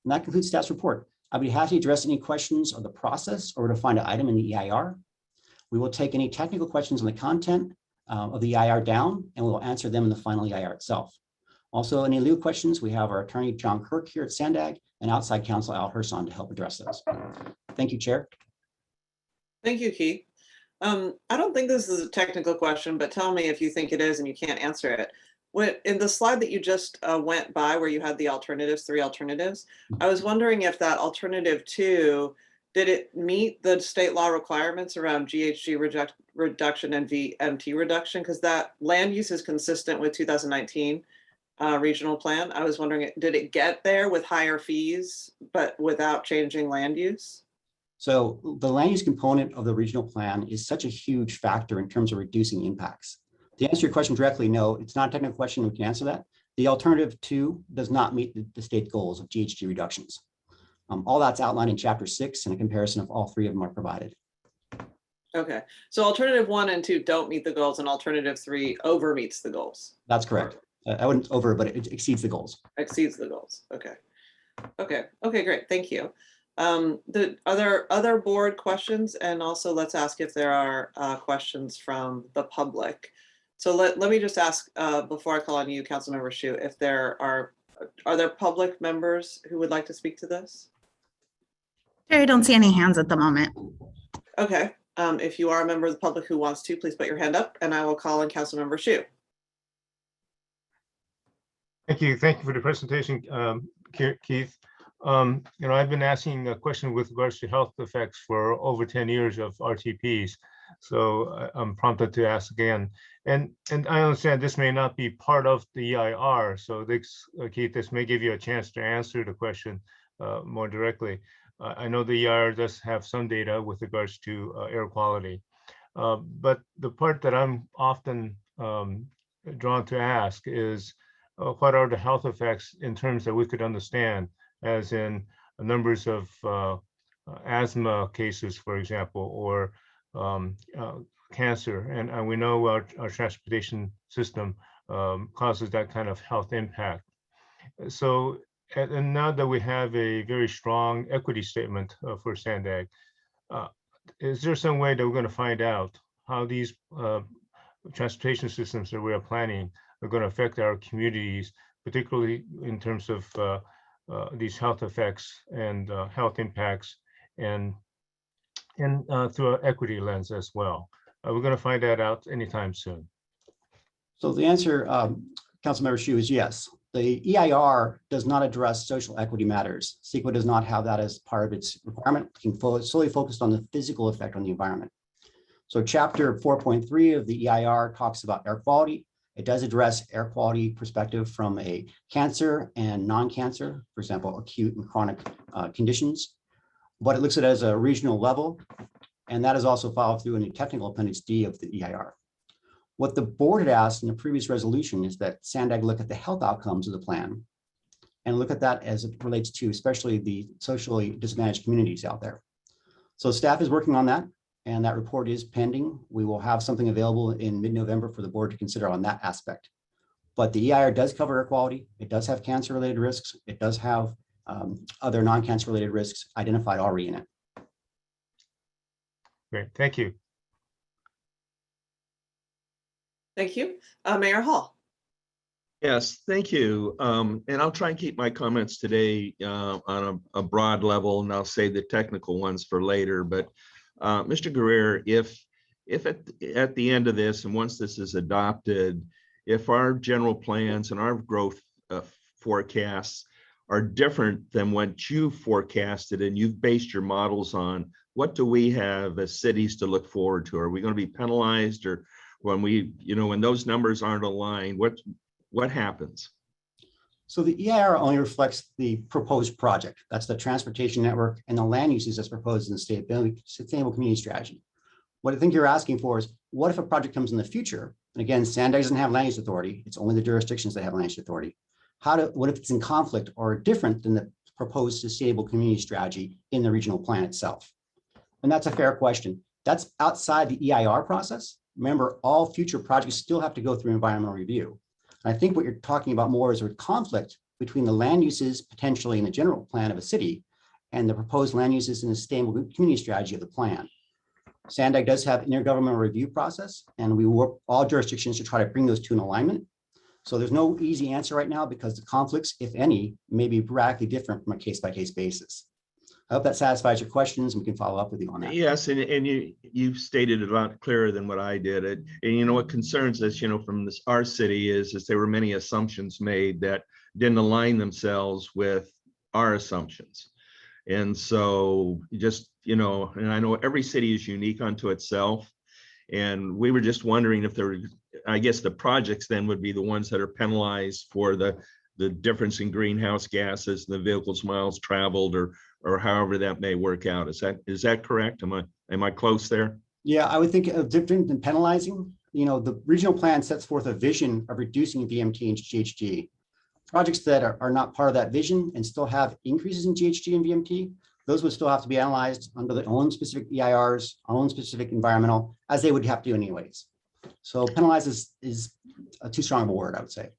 And that concludes staff's report. I'd be happy to address any questions of the process or to find an item in the EIR. We will take any technical questions on the content of the EIR down, and we will answer them in the final EIR itself. Also, any legal questions, we have our attorney, John Kirk, here at SANDAG, and outside counsel, Al Herson, to help address those. Thank you, Chair. Thank you, Keith. I don't think this is a technical question, but tell me if you think it is and you can't answer it. In the slide that you just went by where you had the alternatives, 3 alternatives, I was wondering if that alternative 2, did it meet the state law requirements around GHG reduction and VMT reduction? Because that land use is consistent with 2019 regional plan. I was wondering, did it get there with higher fees, but without changing land use? So the land use component of the regional plan is such a huge factor in terms of reducing impacts. To answer your question directly, no, it's not a technical question. We can answer that. The alternative 2 does not meet the state goals of GHG reductions. All that's outlined in chapter 6, and a comparison of all 3 of them are provided. Okay, so alternative 1 and 2 don't meet the goals, and alternative 3 over meets the goals. That's correct. I wouldn't over, but it exceeds the goals. Exceeds the goals. Okay. Okay, great. Thank you. Are there other board questions? And also let's ask if there are questions from the public. So let me just ask before I call on you, Councilmember Shu, if there are there public members who would like to speak to this? I don't see any hands at the moment. Okay, if you are a member of the public who wants to, please put your hand up and I will call on Councilmember Shu. Thank you for the presentation, Keith. I've been asking a question with regards to health effects for over 10 years of RTPs, so I'm prompted to ask again. And I understand this may not be part of the EIR, so this, Keith, this may give you a chance to answer the question more directly. I know the EIR does have some data with regards to air quality, but the part that I'm often drawn to ask is, what are the health effects in terms that we could understand, as in numbers of asthma cases, for example, or cancer. And we know our transportation system causes that kind of health impact. So, and now that we have a very strong equity statement for Sandag, is there some way that we're going to find out how these transportation systems that we are planning are going to affect our communities, particularly in terms of these health effects and health impacts, and through an equity lens as well? We're going to find that out anytime soon. So the answer, Councilmember Shu, is yes. The EIR does not address social equity matters. CEQA does not have that as part of its requirement, solely focused on the physical effect on the environment. So chapter 4.3 of the EIR talks about air quality. It does address air quality perspective from a cancer and non-cancer, for example, acute and chronic conditions, but it looks at it as a regional level, and that is also followed through in the technical appendix D of the EIR. What the board had asked in the previous resolution is that Sandag look at the health outcomes of the plan and look at that as it relates to especially the socially disadvantaged communities out there. So staff is working on that, and that report is pending. We will have something available in mid-November for the board to consider on that aspect. But the EIR does cover air quality. It does have cancer-related risks. It does have other non-cancer related risks identified already in it. Great, thank you. Thank you. Mayor Hall. Yes, thank you. And I'll try and keep my comments today on a broad level, and I'll save the technical ones for later. But Mr. Guerrero, if at the end of this, and once this is adopted, if our general plans and our growth forecasts are different than what you forecasted and you've based your models on, what do we have as cities to look forward to? Are we going to be penalized, or when when those numbers aren't aligned, what happens? So the EIR only reflects the proposed project. That's the transportation network and the land uses as proposed in the sustainable community strategy. What I think you're asking for is, what if a project comes in the future? And again, Sandag doesn't have land use authority. It's only the jurisdictions that have land use authority. What if it's in conflict or different than the proposed sustainable community strategy in the regional plan itself? And that's a fair question. That's outside the EIR process. Remember, all future projects still have to go through environmental review. And I think what you're talking about more is a conflict between the land uses potentially in the general plan of a city and the proposed land uses in the sustainable community strategy of the plan. Sandag does have intergovernmental review process, and we work all jurisdictions to try to bring those two in alignment. So there's no easy answer right now because the conflicts, if any, may be radically different from a case-by-case basis. I hope that satisfies your questions, and we can follow up with you on that. Yes, and you stated it a lot clearer than what I did. And what concerns us, from our city is there were many assumptions made that didn't align themselves with our assumptions. And so just, and I know every city is unique unto itself. And we were just wondering if there were, I guess the projects then would be the ones that are penalized for the difference in greenhouse gases, the vehicles miles traveled, or however that may work out. Is that correct? Am I close there? Yeah, I would think of different than penalizing. You know, the regional plan sets forth a vision of reducing VMT and GHG. Projects that are not part of that vision and still have increases in GHG and VMT, those would still have to be analyzed under their own specific EIRs, own specific environmental, as they would have to anyways. So penalize is a too strong of a word, I would say.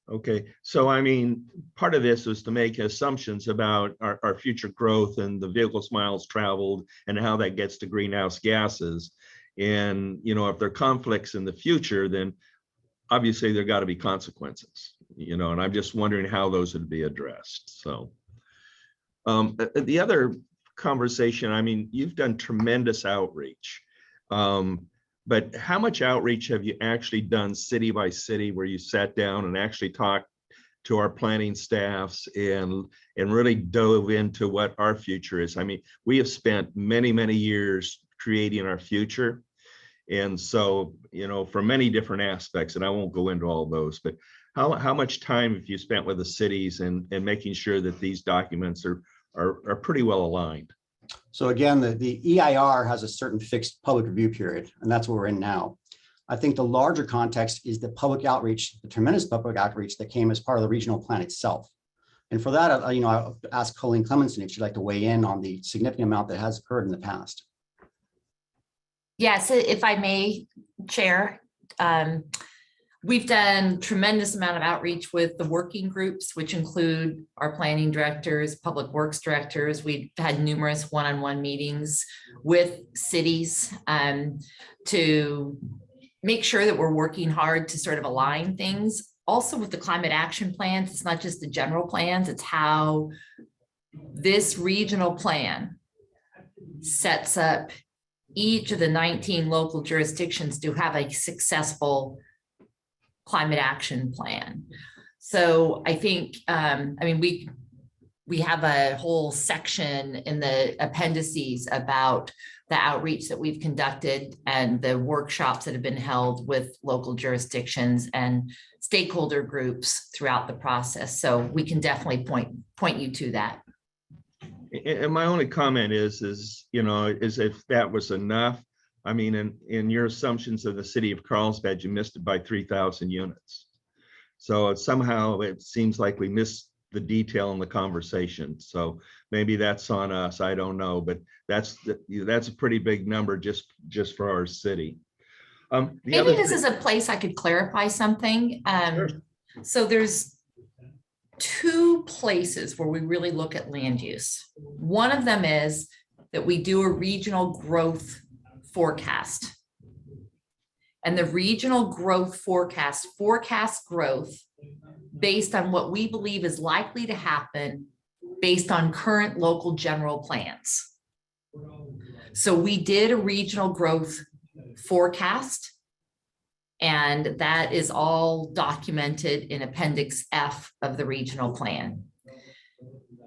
Okay, so I mean, part of this was to make assumptions about our future growth and the vehicles miles traveled and how that gets to greenhouse gases. And, you know, if there are conflicts in the future, then obviously there got to be consequences, you know, and I'm just wondering how those would be addressed. So the other conversation, I mean, you've done tremendous outreach. But how much outreach have you actually done city by city where you sat down and actually talked to our planning staffs and really dove into what our future is? I mean, we have spent many, many years creating our future. And so, you know, for many different aspects, and I won't go into all those, but how much time have you spent with the cities and making sure that these documents are pretty well aligned? So again, the EIR has a certain fixed public review period, and that's what we're in now. I think the larger context is the public outreach, the tremendous public outreach that came as part of the regional plan itself. And for that, I'll ask Colleen Clemenson if she'd like to weigh in on the significant amount that has occurred in the past. Yes, if I may, Chair. We've done tremendous amount of outreach with the working groups, which include our planning directors, public works directors. We've had numerous one-on-one meetings with cities to make sure that we're working hard to sort of align things. Also with the climate action plans, it's not just the general plans, it's how this regional plan sets up each of the 19 local jurisdictions to have a successful climate action plan. So I think, I mean, we have a whole section in the appendices about the outreach that we've conducted and the workshops that have been held with local jurisdictions and stakeholder groups throughout the process. So we can definitely point you to that. And my only comment is, you know, is if that was enough. I mean, in your assumptions of the city of Carlsbad, you missed it by 3,000 units. So somehow it seems like we missed the detail in the conversation. So maybe that's on us. I don't know, but that's a pretty big number just for our city. Maybe this is a place I could clarify something. Sure. So there's two places where we really look at land use. One of them is that we do a regional growth forecast. And the regional growth forecast growth based on what we believe is likely to happen based on current local general plans. So we did a regional growth forecast, and that is all documented in Appendix F of the regional plan.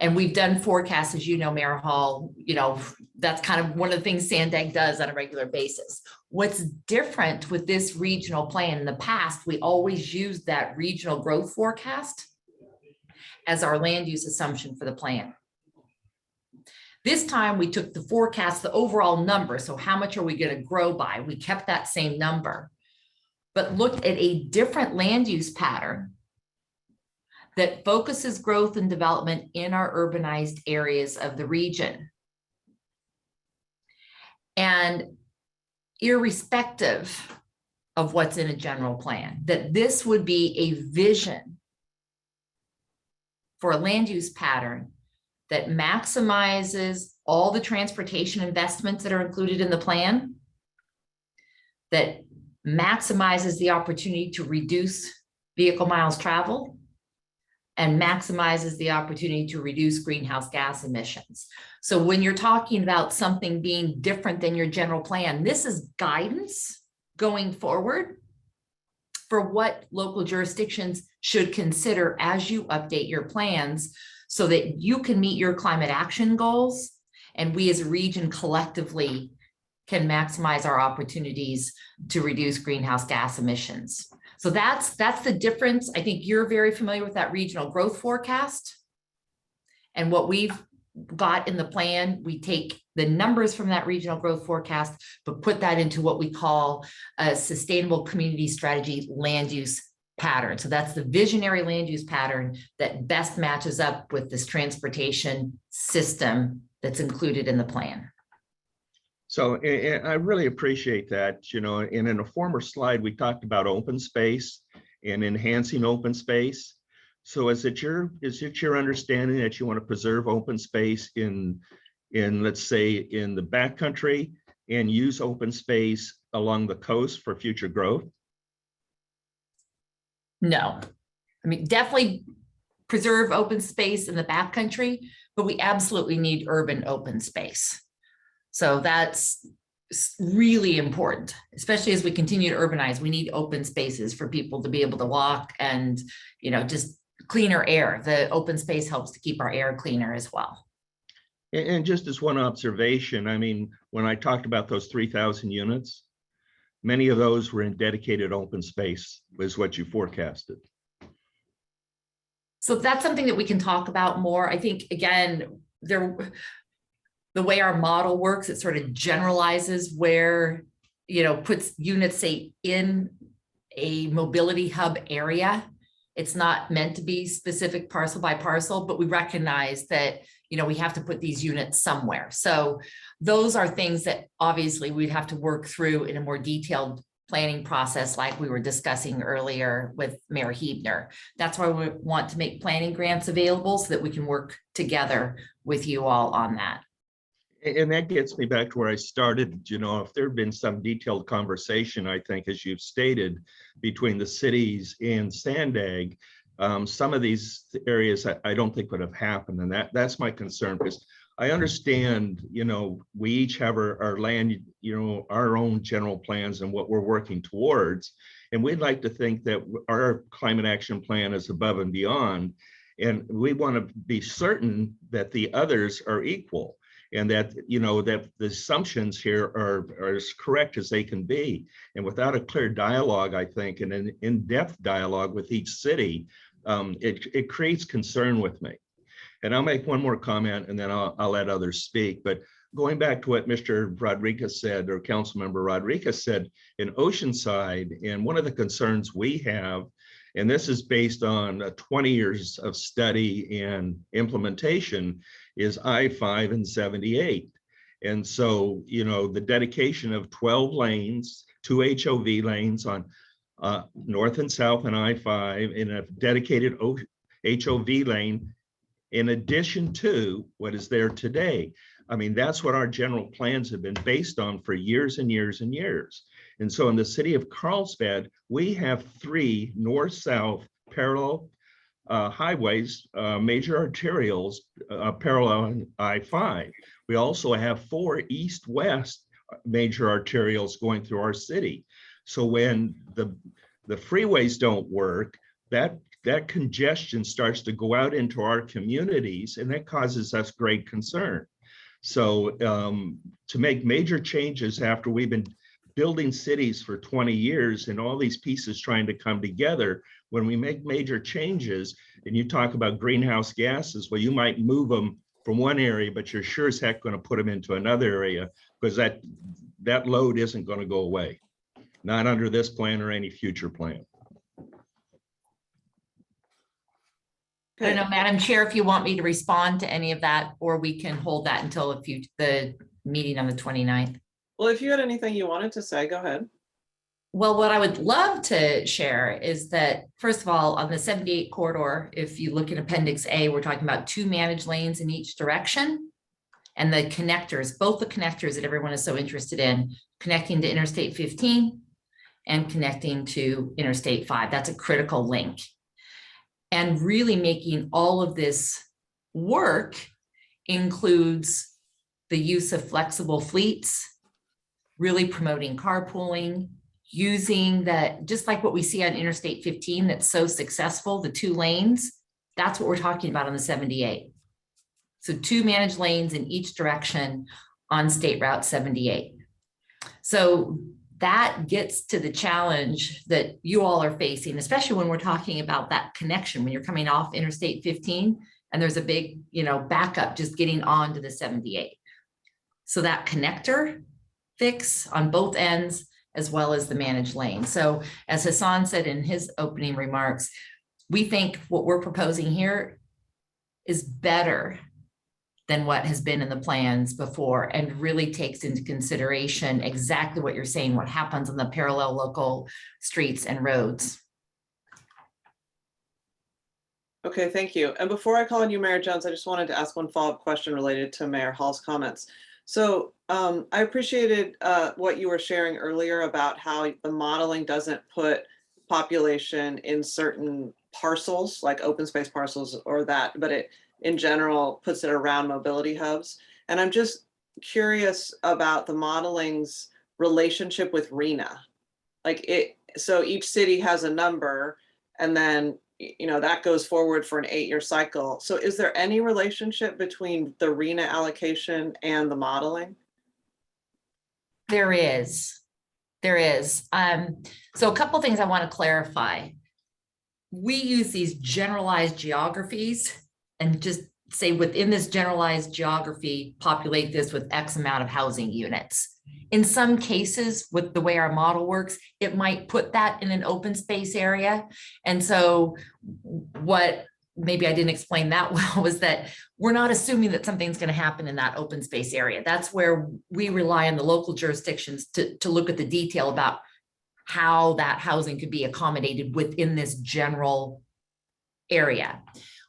And we've done forecasts, as you know, Mayor Hall, you know, that's kind of one of the things Sandag does on a regular basis. What's different with this regional plan, in the past, we always used that regional growth forecast as our land use assumption for the plan. This time we took the forecast, the overall number. So how much are we going to grow by? We kept that same number, but looked at a different land use pattern that focuses growth and development in our urbanized areas of the region. And irrespective of what's in a general plan, that this would be a vision for a land use pattern that maximizes all the transportation investments that are included in the plan, that maximizes the opportunity to reduce vehicle miles traveled, and maximizes the opportunity to reduce greenhouse gas emissions. So when you're talking about something being different than your general plan, this is guidance going forward for what local jurisdictions should consider as you update your plans so that you can meet your climate action goals and we as a region collectively can maximize our opportunities to reduce greenhouse gas emissions. So that's the difference. I think you're very familiar with that regional growth forecast. And what we've got in the plan, we take the numbers from that regional growth forecast, but put that into what we call a sustainable community strategy land use pattern. So that's the visionary land use pattern that best matches up with this transportation system that's included in the plan. So I really appreciate that, you know, and in a former slide, we talked about open space and enhancing open space. So is it your understanding that you want to preserve open space in let's say in the backcountry and use open space along the coast for future growth? No, I mean, definitely preserve open space in the backcountry, but we absolutely need urban open space. So that's really important, especially as we continue to urbanize. We need open spaces for people to be able to walk and, you know, just cleaner air. The open space helps to keep our air cleaner as well. And just as one observation, I mean, when I talked about those 3,000 units, many of those were in dedicated open space, was what you forecasted. So that's something that we can talk about more. I think, again, the way our model works, it sort of generalizes where, you know, puts units, say, in a mobility hub area. It's not meant to be specific parcel by parcel, but we recognize that, you know, we have to put these units somewhere. So those are things that obviously we'd have to work through in a more detailed planning process like we were discussing earlier with Mayor Huebner. That's why we want to make planning grants available so that we can work together with you all on that. And that gets me back to where I started. You know, if there had been some detailed conversation, I think, as you've stated, between the cities and Sandag, some of these areas I don't think would have happened. And that's my concern, because I understand, you know, we each have our land, you know, our own general plans and what we're working towards. And we'd like to think that our climate action plan is above and beyond. And we want to be certain that the others are equal. And that, you know, that the assumptions here are as correct as they can be. And without a clear dialogue, I think, and an in-depth dialogue with each city, it creates concern with me. And I'll make one more comment and then I'll let others speak. But going back to what Mr. Rodriguez said, or Councilmember Rodriguez said in Oceanside, and one of the concerns we have, and this is based on 20 years of study and implementation, is I-5 and 78. And so, you know, the dedication of 12 lanes, 2 HOV lanes on north and south and I-5 in a dedicated HOV lane, in addition to what is there today. I mean, that's what our general plans have been based on for years and years and years. And so in the city of Carlsbad, we have 3 north-south parallel highways, major arterials parallel I-5. We also have 4 east-west major arterials going through our city. So when the freeways don't work, that congestion starts to go out into our communities, and that causes us great concern. So to make major changes after we've been building cities for 20 years and all these pieces trying to come together, when we make major changes and you talk about greenhouse gases, well, you might move them from one area, but you're sure as heck going to put them into another area, because that load isn't going to go away, not under this plan or any future plan. I don't know, Madam Chair, if you want me to respond to any of that, or we can hold that until the meeting on the 29th. Well, if you had anything you wanted to say, go ahead. Well, what I would love to share is that, first of all, on the 78 corridor, if you look at Appendix A, we're talking about 2 managed lanes in each direction. And the connectors, both the connectors that everyone is so interested in, connecting to Interstate 15 and connecting to Interstate 5. That's a critical link. And really making all of this work includes the use of flexible fleets, really promoting carpooling, using that, just like what we see on Interstate 15 that's so successful, the 2 lanes, that's what we're talking about on the 78. So 2 managed lanes in each direction on State Route 78. So that gets to the challenge that you all are facing, especially when we're talking about that connection, when you're coming off Interstate 15 and there's a big, backup just getting on to the 78. So that connector fix on both ends, as well as the managed lane. So as Hassan said in his opening remarks, we think what we're proposing here is better than what has been in the plans before, and really takes into consideration exactly what you're saying, what happens on the parallel local streets and roads. Okay, thank you. And before I call on you, Mayor Jones, I just wanted to ask one follow-up question related to Mayor Hall's comments. So I appreciated what you were sharing earlier about how the modeling doesn't put population in certain parcels, like open space parcels or that, but it in general puts it around mobility hubs. And I'm just curious about the modeling's relationship with RENA. So each city has a number, and then that goes forward for an 8-year cycle. So is there any relationship between the RENA allocation and the modeling? There is. So a couple of things I want to clarify. We use these generalized geographies and just say within this generalized geography, populate this with X amount of housing units. In some cases, with the way our model works, it might put that in an open space area. And so what maybe I didn't explain that well was that we're not assuming that something's going to happen in that open space area. That's where we rely on the local jurisdictions to look at the detail about how that housing could be accommodated within this general area.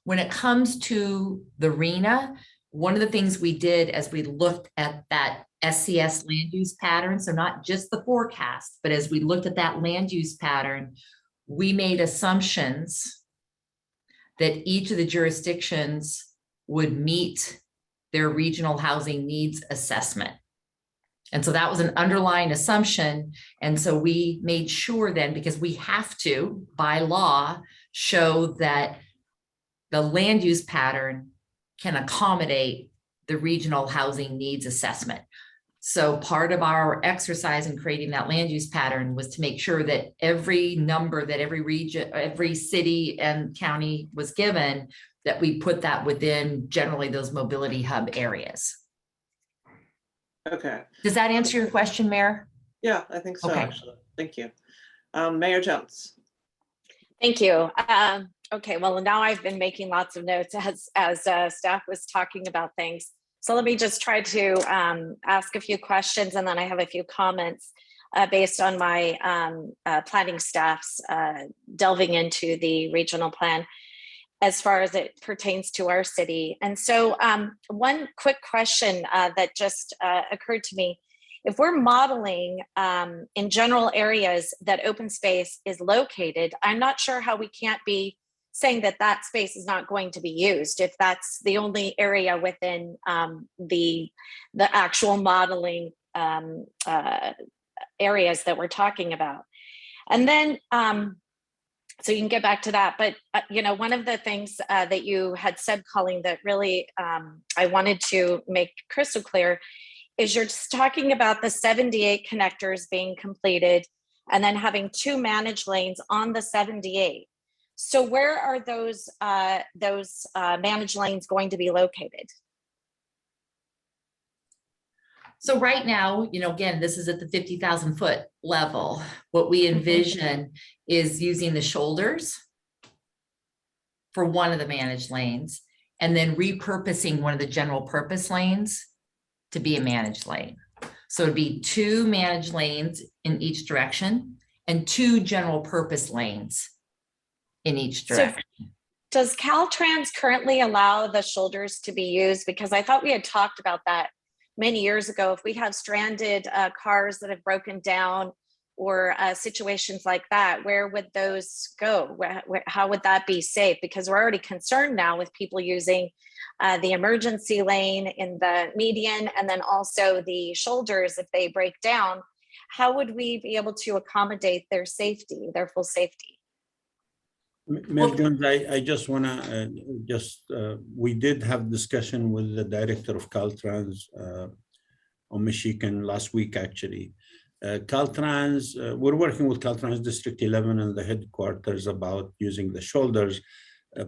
When it comes to the RENA, one of the things we did as we looked at that SCS land use pattern, so not just the forecast, but as we looked at that land use pattern, we made assumptions that each of the jurisdictions would meet their regional housing needs assessment. And so that was an underlying assumption. And so we made sure then, because we have to, by law, show that the land use pattern can accommodate the regional housing needs assessment. So part of our exercise in creating that land use pattern was to make sure that every number that every region, every city and county was given, that we put that within generally those mobility hub areas. Okay. Does that answer your question, Mayor? Yeah, I think so, Okay. actually. Thank you. Mayor Jones. Thank you. Okay, well, now I've been making lots of notes as staff was talking about things. So let me just try to ask a few questions, and then I have a few comments based on my planning staff's delving into the regional plan as far as it pertains to our city. And so one quick question that just occurred to me, if we're modeling in general areas that open space is located, I'm not sure how we can't be saying that that space is not going to be used if that's the only area within the actual modeling areas that we're talking about. And then, so you can get back to that, but one of the things that you had said, Colleen, that really I wanted to make crystal clear is you're just talking about the 78 connectors being completed and then having 2 managed lanes on the 78. So where are those managed lanes going to be located? So right now, again, this is at the 50,000 foot level. What we envision is using the shoulders for one of the managed lanes and then repurposing one of the general purpose lanes to be a managed lane. So it'd be 2 managed lanes in each direction and 2 general purpose lanes in each direction. So does Caltrans currently allow the shoulders to be used? Because I thought we had talked about that many years ago. If we have stranded cars that have broken down or situations like that, where would those go? How would that be safe? Because we're already concerned now with people using the emergency lane in the median and then also the shoulders if they break down. How would we be able to accommodate their safety, their full safety? Mayor Jones, I just want to we did have discussion with the director of Caltrans on Michigan last week, actually. Caltrans, we're working with Caltrans District 11 and the headquarters about using the shoulders,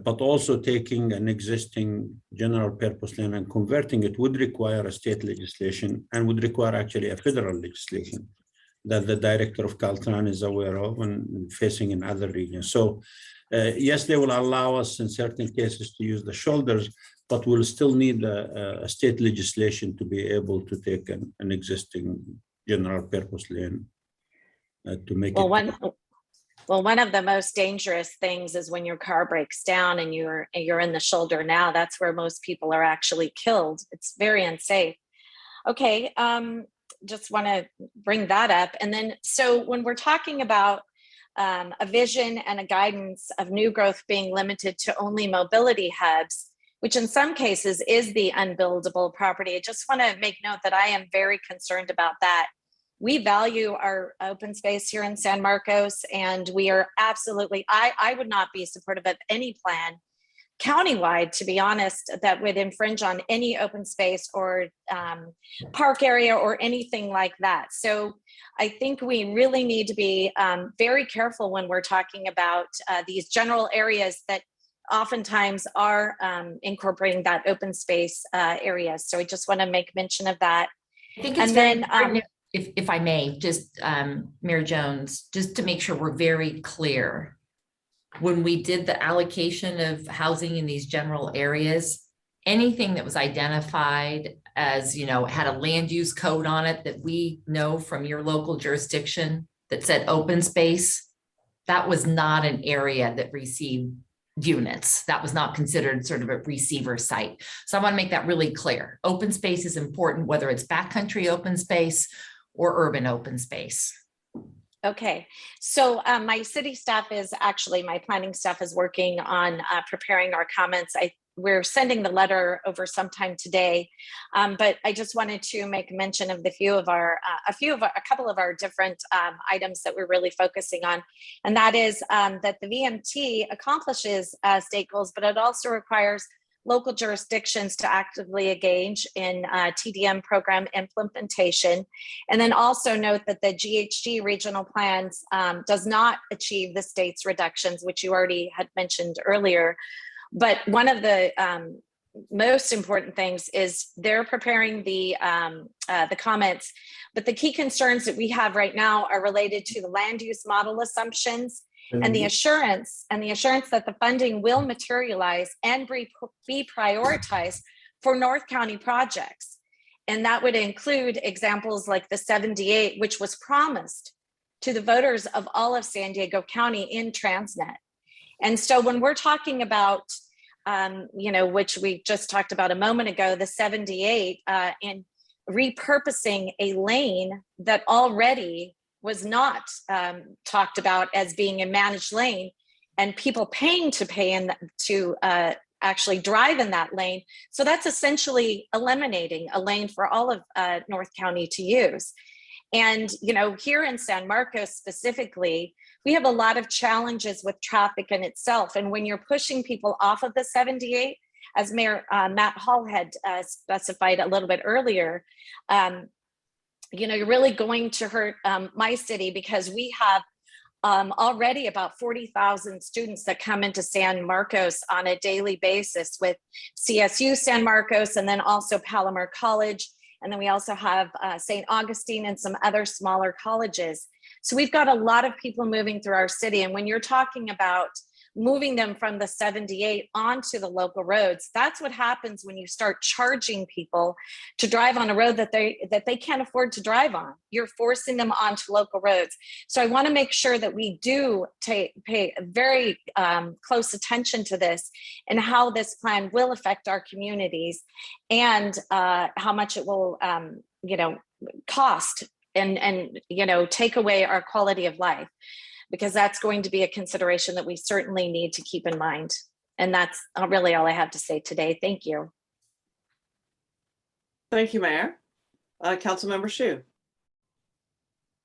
but also taking an existing general purpose lane and converting it would require a state legislation and would require actually a federal legislation that the director of Caltrans is aware of and facing in other regions. So yes, they will allow us in certain cases to use the shoulders, but we'll still need a state legislation to be able to take an existing general purpose lane to make it. Well, one of the most dangerous things is when your car breaks down and you're in the shoulder now. That's where most people are actually killed. It's very unsafe. Okay, just want to bring that up. And then, so when we're talking about a vision and a guidance of new growth being limited to only mobility hubs, which in some cases is the unbuildable property, I just want to make note that I am very concerned about that. We value our open space here in San Marcos, and we are absolutely, I would not be supportive of any plan countywide, to be honest, that would infringe on any open space or park area or anything like that. So I think we really need to be very careful when we're talking about these general areas that oftentimes are incorporating that open space area. So I just want to make mention of that. I think it's very important, if I may, just Mayor Jones, just to make sure we're very clear. When we did the allocation of housing in these general areas, anything that was identified as, had a land use code on it that we know from your local jurisdiction that said open space, that was not an area that received units. That was not considered sort of a receiver site. So I want to make that really clear. Open space is important, whether it's backcountry open space or urban open space. Okay, so my city staff is actually, my planning staff is working on preparing our comments. We're sending the letter over sometime today, but I just wanted to make mention of a couple of our different items that we're really focusing on, and that is that the VMT accomplishes state goals, but it also requires local jurisdictions to actively engage in TDM program implementation. And then also note that the GHG regional plans does not achieve the state's reductions, which you already had mentioned earlier. But one of the most important things is they're preparing the comments, but the key concerns that we have right now are related to the land use model assumptions and the assurance that the funding will materialize and be prioritized for North County projects. And that would include examples like the 78, which was promised to the voters of all of San Diego County in Transnet. And so when we're talking about, which we just talked about a moment ago, the 78 and repurposing a lane that already was not talked about as being a managed lane, and people paying to actually drive in that lane. So that's essentially eliminating a lane for all of North County to use. And, here in San Marcos specifically, we have a lot of challenges with traffic in itself. And when you're pushing people off of the 78, as Mayor Matt Hall had specified a little bit earlier, you're really going to hurt my city, because we have already about 40,000 students that come into San Marcos on a daily basis with CSU San Marcos, and then also Palomar College. And then we also have St. Augustine and some other smaller colleges. So we've got a lot of people moving through our city. And when you're talking about moving them from the 78 onto the local roads, that's what happens when you start charging people to drive on a road that they can't afford to drive on. You're forcing them onto local roads. So I want to make sure that we do pay very close attention to this and how this plan will affect our communities, and how much it will cost and take away our quality of life, because that's going to be a consideration that we certainly need to keep in mind. And that's really all I have to say today. Thank you. Thank you, Mayor. Councilmember Shu.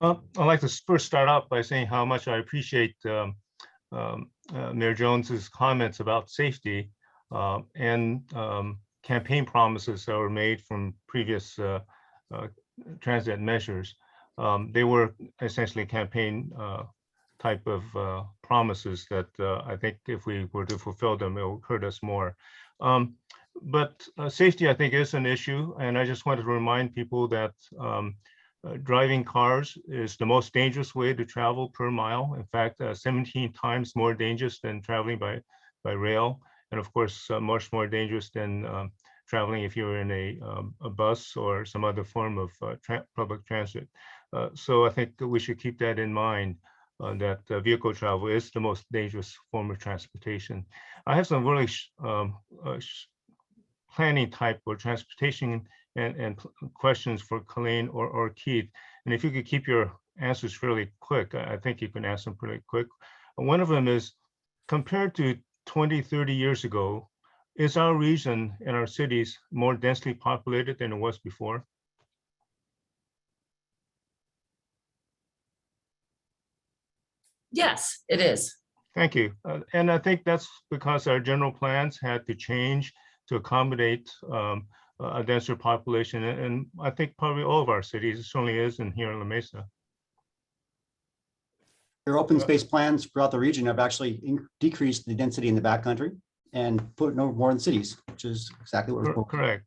I'd like to first start off by saying how much I appreciate Mayor Jones's comments about safety and campaign promises that were made from previous transit measures. They were essentially campaign type of promises that I think if we were to fulfill them, it will hurt us more. But safety, I think, is an issue. And I just wanted to remind people that driving cars is the most dangerous way to travel per mile. In fact, 17 times more dangerous than traveling by rail. And of course, much more dangerous than traveling if you're in a bus or some other form of public transit. So I think that we should keep that in mind, that vehicle travel is the most dangerous form of transportation. I have some really planning type or transportation and questions for Colleen or Keith. And if you could keep your answers fairly quick, I think you can ask them pretty quick. One of them is, compared to 20, 30 years ago, is our region and our cities more densely populated than it was before? Yes, it is. Thank you. And I think that's because our general plans had to change to accommodate a denser population. And I think probably all of our cities, it certainly is in here in La Mesa. Your open space plans throughout the region have actually decreased the density in the backcountry and put no more in cities, which is exactly what we're correct.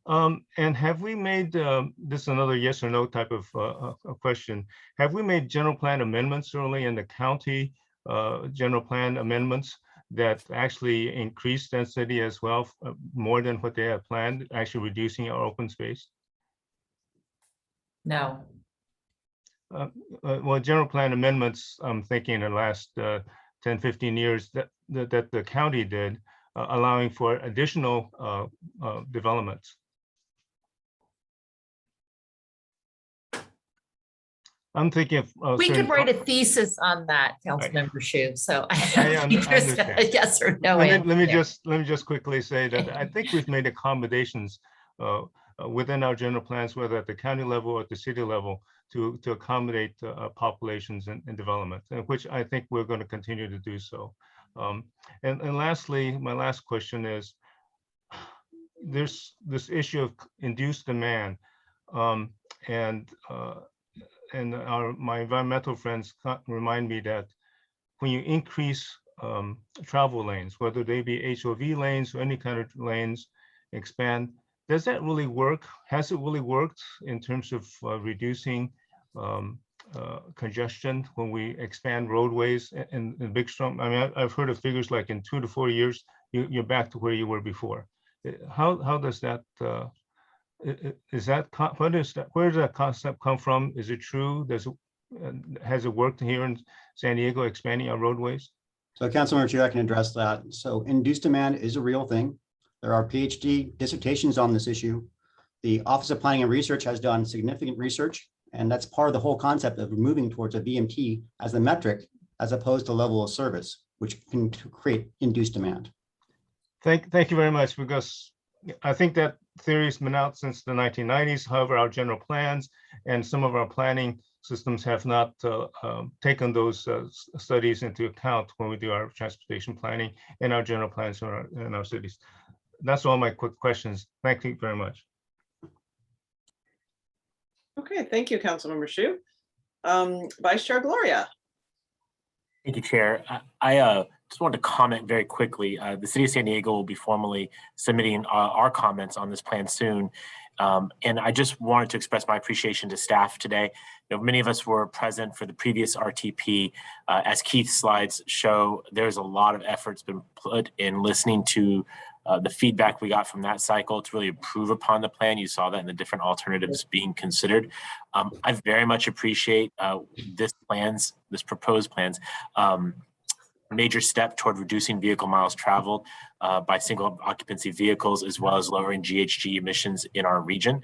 And have we made, this is another yes or no type of a question, have we made general plan amendments early in the county general plan amendments that actually increase density as well, more than what they had planned, actually reducing our open space? No. Well, general plan amendments, I'm thinking in the last 10, 15 years that the county did, allowing for additional developments. I'm thinking of we could write a thesis on that, Councilmember Shu. So I understand. A yes or no. Let me just quickly say that I think we've made accommodations within our general plans, whether at the county level or at the city level, to accommodate populations and development, which I think we're going to continue to do so. And lastly, my last question is, there's this issue of induced demand, and my environmental friends remind me that when you increase travel lanes, whether they be HOV lanes or any kind of lanes, expand, does that really work? Has it really worked in terms of reducing congestion when we expand roadways in big strong? I mean, I've heard of figures like in 2 to 4 years, you're back to where you were before. How does that? Where does that concept come from? Is it true? Has it worked here in San Diego, expanding our roadways? So Councilmember Chu, I can address that. So induced demand is a real thing. There are PhD dissertations on this issue. The Office of Planning and Research has done significant research, and that's part of the whole concept of moving towards a VMT as the metric, as opposed to level of service, which can create induced demand. Thank you very much, because I think that theory has been out since the 1990s. However, our general plans and some of our planning systems have not taken those studies into account when we do our transportation planning and our general plans in our cities. That's all my quick questions. Thank you very much. Okay, thank you, Councilmember Shu. Vice Chair Gloria. Thank you, Chair. I just wanted to comment very quickly. The City of San Diego will be formally submitting our comments on this plan soon. And I just wanted to express my appreciation to staff today. You know, many of us were present for the previous RTP. As Keith's slides show, there's a lot of efforts been put in listening to the feedback we got from that cycle to really improve upon the plan. You saw that in the different alternatives being considered. I very much appreciate this proposed plans. Major step toward reducing vehicle miles traveled by single occupancy vehicles, as well as lowering GHG emissions in our region.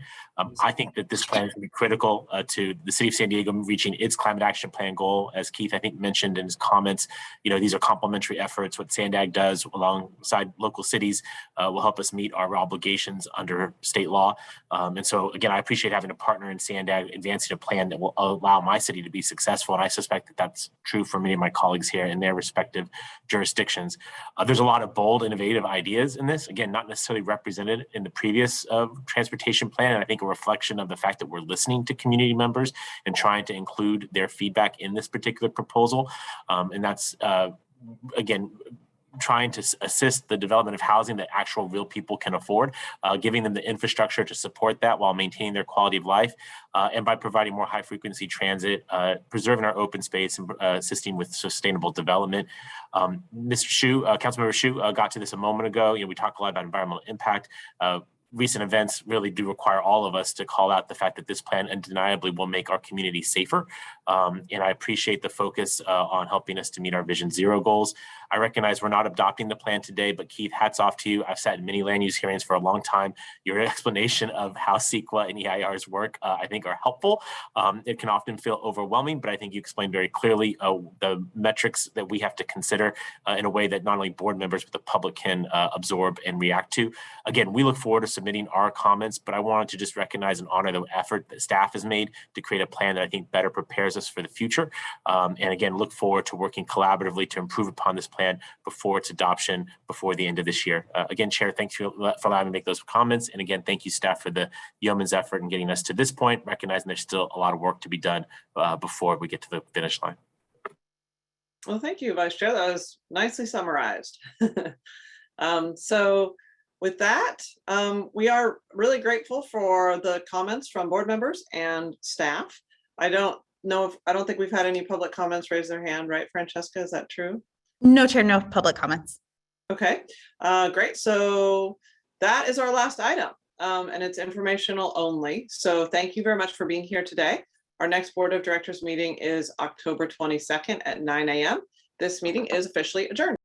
I think that this plan is going to be critical to the City of San Diego reaching its climate action plan goal. As Keith, I think, mentioned in his comments, you know, these are complementary efforts. What SANDAG does alongside local cities will help us meet our obligations under state law. And so, again, I appreciate having a partner in SANDAG advancing a plan that will allow my city to be successful. And I suspect that that's true for many of my colleagues here in their respective jurisdictions. There's a lot of bold innovation creative ideas in this. Again, not necessarily represented in the previous transportation plan. And I think a reflection of the fact that we're listening to community members and trying to include their feedback in this particular proposal. And that's, again, trying to assist the development of housing that actual real people can afford, giving them the infrastructure to support that while maintaining their quality of life, and by providing more high frequency transit, preserving our open space and assisting with sustainable development. Mr. Shu, Councilmember Shu got to this a moment ago. We talk a lot about environmental impact. Recent events really do require all of us to call out the fact that this plan undeniably will make our community safer. And I appreciate the focus on helping us to meet our Vision Zero goals. I recognize we're not adopting the plan today, but Keith, hats off to you. I've sat in many land use hearings for a long time. Your explanation of how CEQA and EIRs work, I think are helpful. It can often feel overwhelming, but I think you explained very clearly the metrics that we have to consider in a way that not only board members, but the public can absorb and react to. Again, we look forward to submitting our comments, but I wanted to just recognize and honor the effort that staff has made to create a plan that I think better prepares us for the future. And again, look forward to working collaboratively to improve upon this plan before its adoption before the end of this year. Again, Chair, thanks for allowing me to make those comments. And again, thank you staff for the yeoman's effort in getting us to this point, recognizing there's still a lot of work to be done before we get to the finish line. Well, thank you, Vice Chair. That was nicely summarized. So with that, we are really grateful for the comments from board members and staff. I don't think we've had any public comments raise their hand, right, Francesca? Is that true? No, Chair, no public comments. Okay, great. So that is our last item, and it's informational only. So thank you very much for being here today. Our next Board of Directors meeting is October 22nd at 9 a.m. This meeting is officially adjourned.